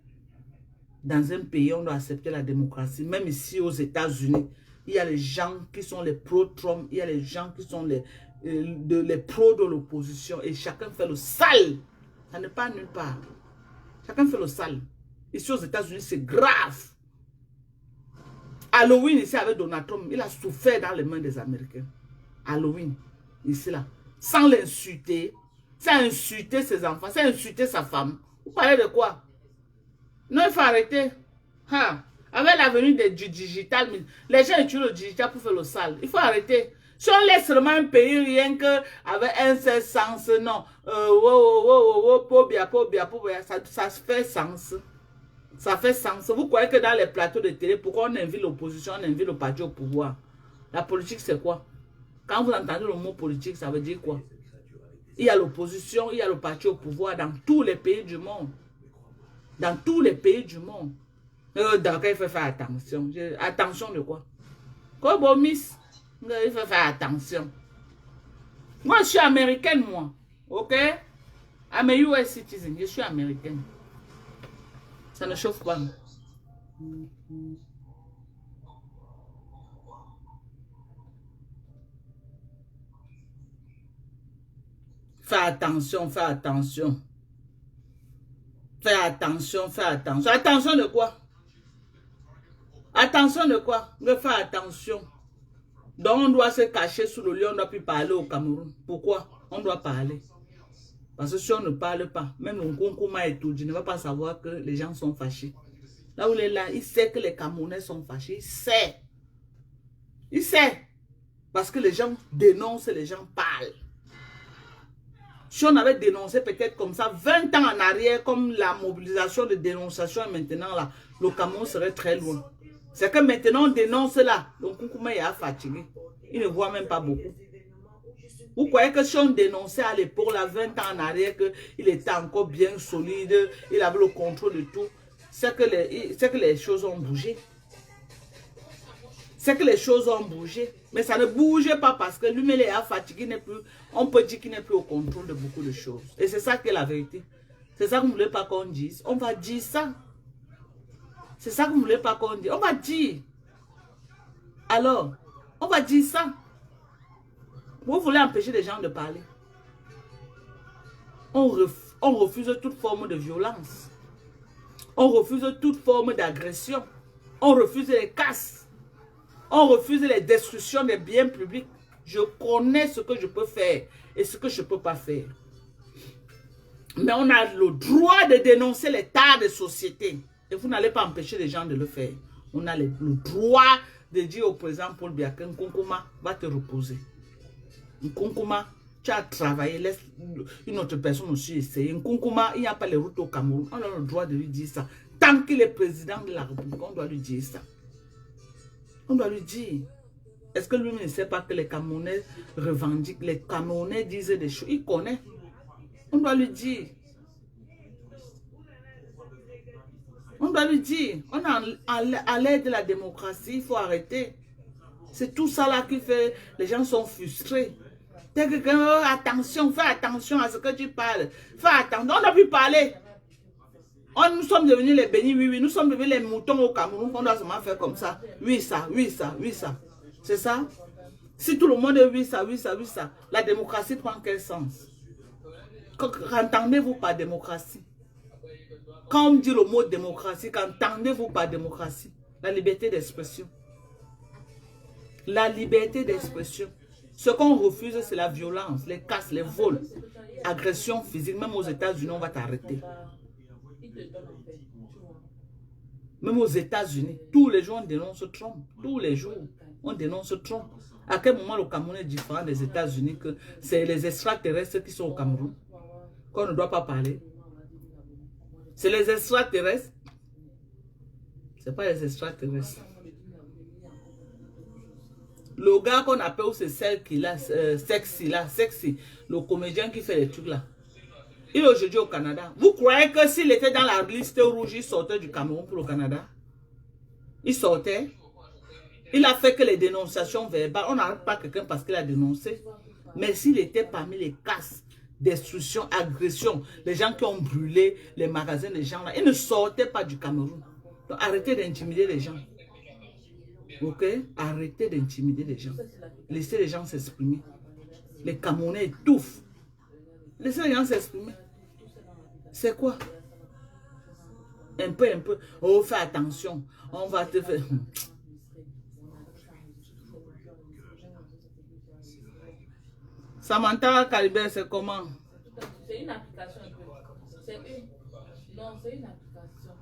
S3: Dans un pays, on doit accepter la démocratie. Même ici aux États-Unis, il y a les gens qui sont les pro-Trump, il y a les gens qui sont les pros de l'opposition. Et chacun fait le sale. Ça n'est pas nulle part. Chacun fait le sale. Ici aux États-Unis, c'est grave. Halloween, ici avec Donald Trump, il a souffert dans les mains des Américains. Halloween, ici là. Sans l'insulter, sans insulter ses enfants, sans insulter sa femme. Vous parlez de quoi? Non, il faut arrêter. Ha. Avec l'avenue du digital, les gens utilisent le digital pour faire le sale. Il faut arrêter. Si on laisse seulement un pays rien qu'avec un seul sens, non. Ça fait sens. Ça fait sens. Vous croyez que dans les plateaux de télé, pourquoi on invite l'opposition, on invite le parti au pouvoir? La politique, c'est quoi? Quand vous entendez le mot politique, ça veut dire quoi? Il y a l'opposition, il y a le parti au pouvoir dans tous les pays du monde. Dans tous les pays du monde. Donc, il faut faire attention. Attention de quoi? Comme Miss, il faut faire attention. Moi, je suis américaine, moi. Ok? I'm a US citizen. Je suis américaine. Ça ne chauffe pas. Fais attention, fais attention. Fais attention, fais attention. Attention de quoi? Attention de quoi? Mais fais attention. Donc on doit se cacher sous le lit, on ne doit plus parler au Cameroun. Pourquoi? On doit parler. Parce que si on ne parle pas, même le Nkonkoma et tout, je ne va pas savoir que les gens sont fâchés. Là où il est là, il sait que les Camerounais sont fâchés. Il sait. Il sait. Parce que les gens dénoncent, les gens parlent. Si on avait dénoncé peut-être comme ça, 20 ans en arrière, comme la mobilisation de dénonciation est maintenant là, le Cameroun serait très loin. C'est que maintenant on dénonce là, donc Nkonkoma est fatigué. Il ne voit même pas beaucoup. Vous croyez que si on dénonçait à l'époque, là, 20 ans en arrière, qu'il était encore bien solide, il avait le contrôle de tout, c'est que les choses ont bougé. C'est que les choses ont bougé. Mais ça ne bougeait pas parce que lui, il est fatigué, on peut dire qu'il n'est plus au contrôle de beaucoup de choses. Et c'est ça qui est la vérité. C'est ça que vous ne voulez pas qu'on dise. On va dire ça. C'est ça que vous ne voulez pas qu'on dise. On va dire. Alors, on va dire ça. Vous voulez empêcher les gens de parler. On refuse toute forme de violence. On refuse toute forme d'agression. On refuse les casses. On refuse les destructions des biens publics. Je connais ce que je peux faire et ce que je ne peux pas faire. Mais on a le droit de dénoncer l'état de société. Et vous n'allez pas empêcher les gens de le faire. On a le droit de dire au président Paul Biya que Nkonkoma va te reposer. Nkonkoma, tu as travaillé, laisse une autre personne aussi essayer. Nkonkoma, il n'y a pas les routes au Cameroun. On a le droit de lui dire ça. Tant qu'il est président de la République, on doit lui dire ça. On doit lui dire. Est-ce que lui ne sait pas que les Camerounais revendiquent, les Camerounais disent des choses? Il connaît. On doit lui dire. On doit lui dire. On est à l'aide de la démocratie, il faut arrêter. C'est tout ça là qui fait, les gens sont frustrés. Attention, fais attention à ce que tu parles. Fais attention, on n'a plus parler. Nous sommes devenus les bénis, oui, oui. Nous sommes devenus les moutons au Cameroun. On doit seulement faire comme ça. Oui, ça, oui, ça, oui, ça. C'est ça? Si tout le monde est oui, ça, oui, ça, oui, ça. La démocratie prend quel sens? Qu'entendez-vous par démocratie? Quand on dit le mot démocratie, qu'entendez-vous par démocratie? La liberté d'expression. La liberté d'expression. Ce qu'on refuse, c'est la violence, les casses, les vols, agression physique. Même aux États-Unis, on va t'arrêter. Même aux États-Unis, tous les jours, on dénonce Trump. Tous les jours, on dénonce Trump. À quel moment le Cameroun est différent des États-Unis que c'est les extraterrestres qui sont au Cameroun? Qu'on ne doit pas parler. C'est les extraterrestres. C'est pas les extraterrestres. Le gars qu'on appelle, c'est celle qui là, sexy, le comédien qui fait les trucs là. Il est aujourd'hui au Canada. Vous croyez que s'il était dans la liste rouge, il sortait du Cameroun pour le Canada? Il sortait. Il a fait que les dénonciations verbales. On n'arrête pas quelqu'un parce qu'il a dénoncé. Mais s'il était parmi les casses, destruction, agression, les gens qui ont brûlé les magasins des gens là, il ne sortait pas du Cameroun. Donc arrêtez d'intimider les gens. Ok? Arrêtez d'intimider les gens. Laissez les gens s'exprimer. Les Camerounais étouffent. Laissez les gens s'exprimer. C'est quoi? Un peu. Oh, fais attention. On va te faire... Samantha Calibert, c'est comment?
S5: C'est une application. C'est une... Non, c'est une application.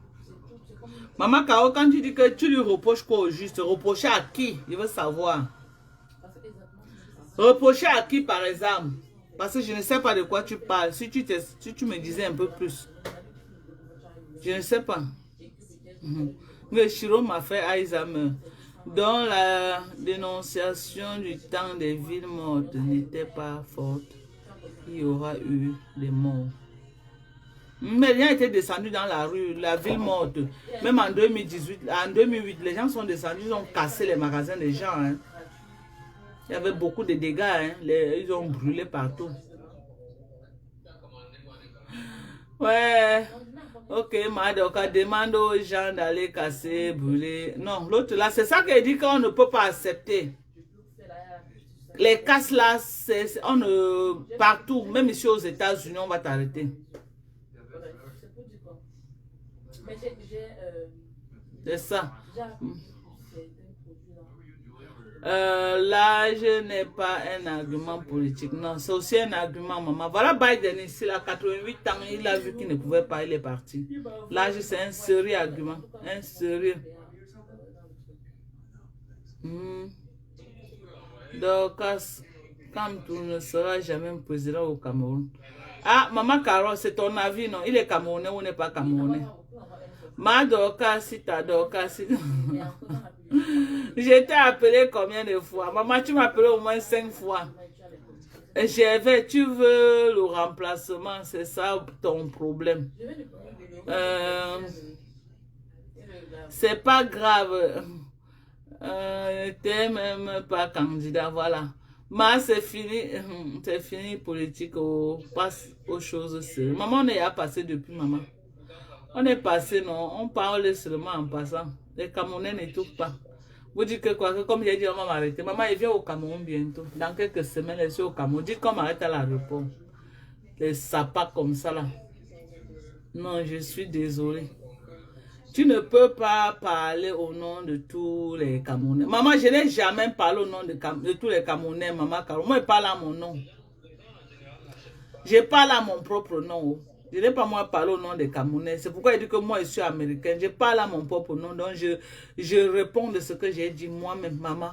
S5: C'est comme...
S3: Maman Kao, quand tu dis que tu lui reproches quoi au juste, reprocher à qui? Il veut savoir. Reprocher à qui, par exemple? Parce que je ne sais pas de quoi tu parles. Si tu me disais un peu plus. Je ne sais pas. Le Chiro m'a fait Alzheimer. Dans la dénonciation du temps des villes mortes n'était pas forte, il y aura eu des morts. Mais rien était descendu dans la rue, la ville morte. Même en 2018, en 2008, les gens sont descendus, ils ont cassé les magasins des gens. Hein. Il y avait beaucoup de dégâts, hein. Ils ont brûlé partout. Ouais. Ok, Madoka demande aux gens d'aller casser, brûler. Non, l'autre là, c'est ça qu'elle dit qu'on ne peut pas accepter. Les casses là, partout, même ici aux États-Unis, on va t'arrêter. C'est ça. L'âge n'est pas un argument politique. Non, c'est aussi un argument, maman. Voilà Biden ici, il a 88 ans, il a vu qu'il ne pouvait pas, il est parti. L'âge, c'est un sérieux argument. Un sérieux. Donc, quand tu ne seras jamais président au Cameroun. Ah, maman Carole, c'est ton avis, non? Il est Camerounais ou n'est pas Camerounais? Ma Dorcas, si ta Dorcas, si... J'ai été appelé combien de fois? Maman, tu m'as appelé au moins 5 fois. Tu veux le remplacement, c'est ça ton problème. C'est pas grave. T'es même pas candidat, voilà. Mais c'est fini politique, passe aux choses sérieuses. Maman, on est à passer depuis, maman. On est passé, non, on parle seulement en passant. Les Camerounais n'étouffent pas. Vous dites que quoi, que comme j'ai dit, on va m'arrêter. Maman, elle vient au Cameroun bientôt. Dans quelques semaines, elle est au Cameroun. Dites qu'on m'arrête à l'aéroport. Les sapas comme ça, là. Non, je suis désolée. Tu ne peux pas parler au nom de tous les Camerounais. Maman, je n'ai jamais parlé au nom de tous les Camerounais, maman. Moi, je parle à mon nom. Je parle à mon propre nom. Je n'ai pas moi parlé au nom des Camerounais. C'est pourquoi il dit que moi, je suis américaine. Je parle à mon propre nom. Donc, je réponds de ce que j'ai dit moi-même, maman.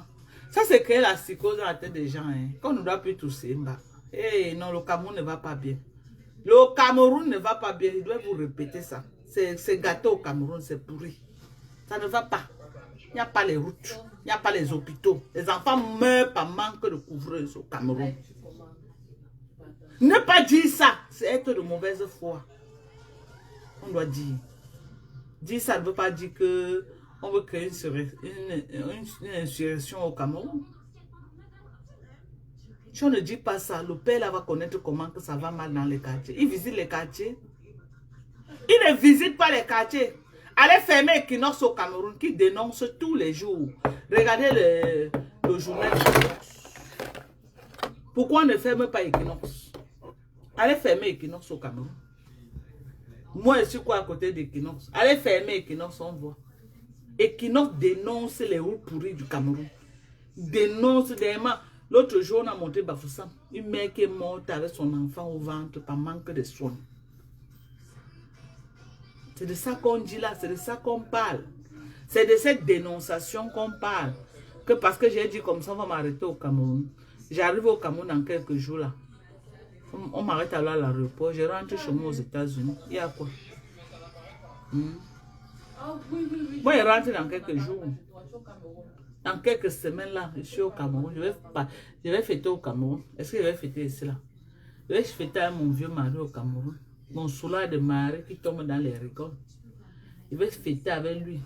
S3: Ça, c'est créer la psychose dans la tête des gens. Hein. Qu'on ne doit plus tousser. Hey, non, le Cameroun ne va pas bien. Le Cameroun ne va pas bien. Il doit vous répéter ça. C'est gâteau au Cameroun, c'est pourri. Ça ne va pas. Il n'y a pas les routes. Il n'y a pas les hôpitaux. Les enfants meurent par manque de couvreuse au Cameroun. Ne pas dire ça, c'est être de mauvaise foi. On doit dire. Dire ça ne veut pas dire que on veut créer une insurrection au Cameroun. Si on ne dit pas ça, le père là va connaître comment que ça va mal dans les quartiers. Il visite les quartiers. Il ne visite pas les quartiers. Allez fermer Equinox au Cameroun qui dénonce tous les jours. Regardez le journal Equinox. Pourquoi on ne ferme pas Equinox? Allez fermer Equinox au Cameroun. Moi, je suis quoi à côté d'Equinox? Allez fermer Equinox, on voit. Equinox dénonce les routes pourries du Cameroun. Dénonce des mains. L'autre jour, on a monté Bafoussam. Une mère qui est morte avec son enfant au ventre par manque de soins. C'est de ça qu'on dit là, c'est de ça qu'on parle. C'est de cette dénonciation qu'on parle. Que parce que j'ai dit comme ça, on va m'arrêter au Cameroun. J'arrive au Cameroun dans quelques jours là. On m'arrête à l'aéroport, je rentre chez moi aux États-Unis. Il y a quoi?
S5: Ah oui, oui, oui.
S3: Moi, je rentre dans quelques jours.
S5: Je suis au Cameroun.
S3: Dans quelques semaines là, je suis au Cameroun. Je vais fêter au Cameroun. Est-ce que je vais fêter ici là? Je vais fêter avec mon vieux mari au Cameroun. Mon soulard de mari qui tombe dans les rigoles. Je vais fêter avec lui.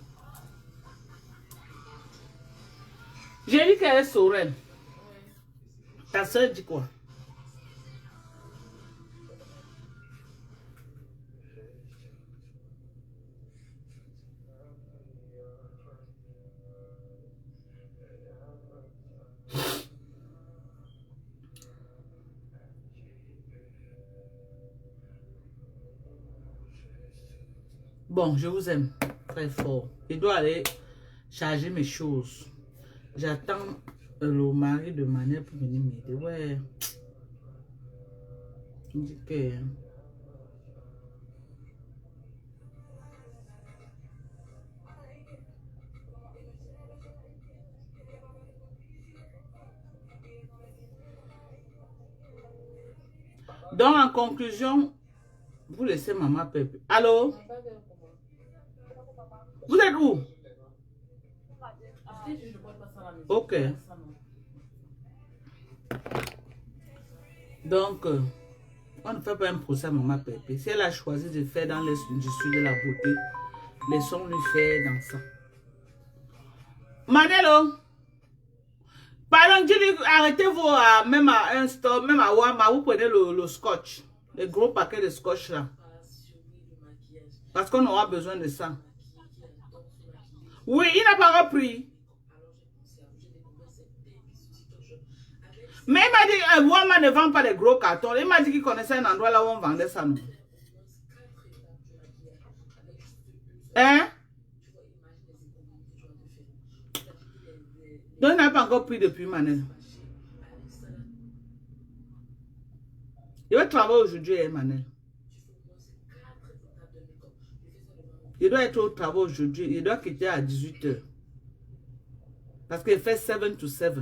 S3: J'ai dit qu'elle est sourelle. Ta soeur dit quoi? Bon, je vous aime très fort. Je dois aller charger mes choses. J'attends le mari de Manel pour venir m'aider. Ouais. Il dit que... Donc, en conclusion, vous laissez maman Pépé. Allô? Vous êtes où? Ok. Donc, on ne fait pas un procès à maman Pépé. Si elle a choisi de faire dans l'industrie de la beauté, laissons-lui faire dans ça. Manelo! Pardon, je dis, arrêtez-vous même à un store, même à Walmart, vous prenez le scotch. Le gros paquet de scotch là. Parce qu'on aura besoin de ça. Oui, il n'a pas repris. Mais il m'a dit, Walmart ne vend pas les gros cartons. Il m'a dit qu'il connaissait un endroit là où on vendait ça. Non? Hein? Donc il n'a pas encore pris depuis Manel. Il va travailler aujourd'hui, Manel. Il doit être au travail aujourd'hui. Il doit quitter à 18 h. Parce qu'il fait 7 to 7.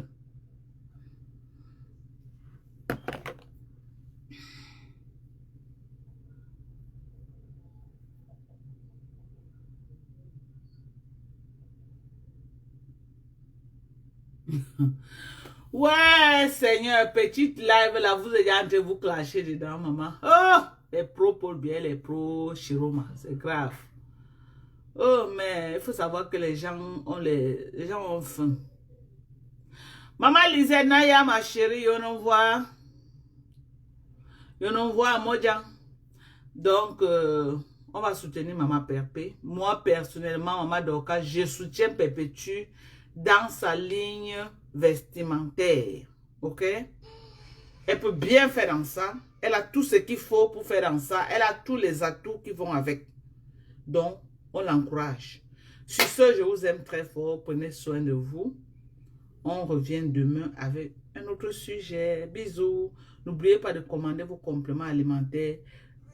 S3: Ouais, Seigneur, petite live là, vous êtes en train de vous clasher dedans, maman. Oh, les pros Paul Biel, les pros Chiroma, c'est grave. Oh, mais il faut savoir que les gens ont faim. Maman Lisette Naya, ma chérie, on voit à Modjan. Donc, on va soutenir Maman Pépé. Moi, personnellement, Maman Dorka, je soutiens Perpétue dans sa ligne vestimentaire. Ok? Elle peut bien faire dans ça. Elle a tout ce qu'il faut pour faire dans ça. Elle a tous les atouts qui vont avec. Donc, on l'encourage. Sur ce, je vous aime très fort. Prenez soin de vous. On revient demain avec un autre sujet. Bisous. N'oubliez pas de commander vos compléments alimentaires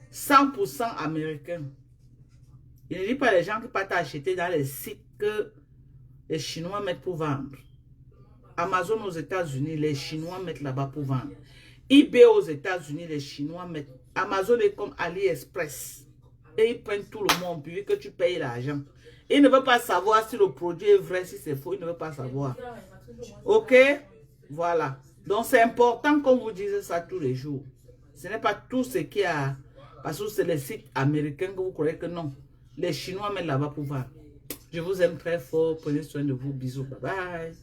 S3: 100% américains. Il ne dit pas les gens qui partent acheter dans les sites que les Chinois mettent pour vendre. Amazon aux États-Unis, les Chinois mettent là-bas pour vendre. eBay aux États-Unis, les Chinois mettent. Amazon est comme AliExpress. Et ils prennent tout le monde, puis que tu payes l'argent. Ils ne veulent pas savoir si le produit est vrai, si c'est faux. Ils ne veulent pas savoir. Ok? Voilà. Donc, c'est important qu'on vous dise ça tous les jours. Ce n'est pas tout ce qu'il y a. Parce que c'est les sites américains que vous croyez que non. Les Chinois mettent là-bas pour vendre. Je vous aime très fort. Prenez soin de vous. Bisous. Bye bye.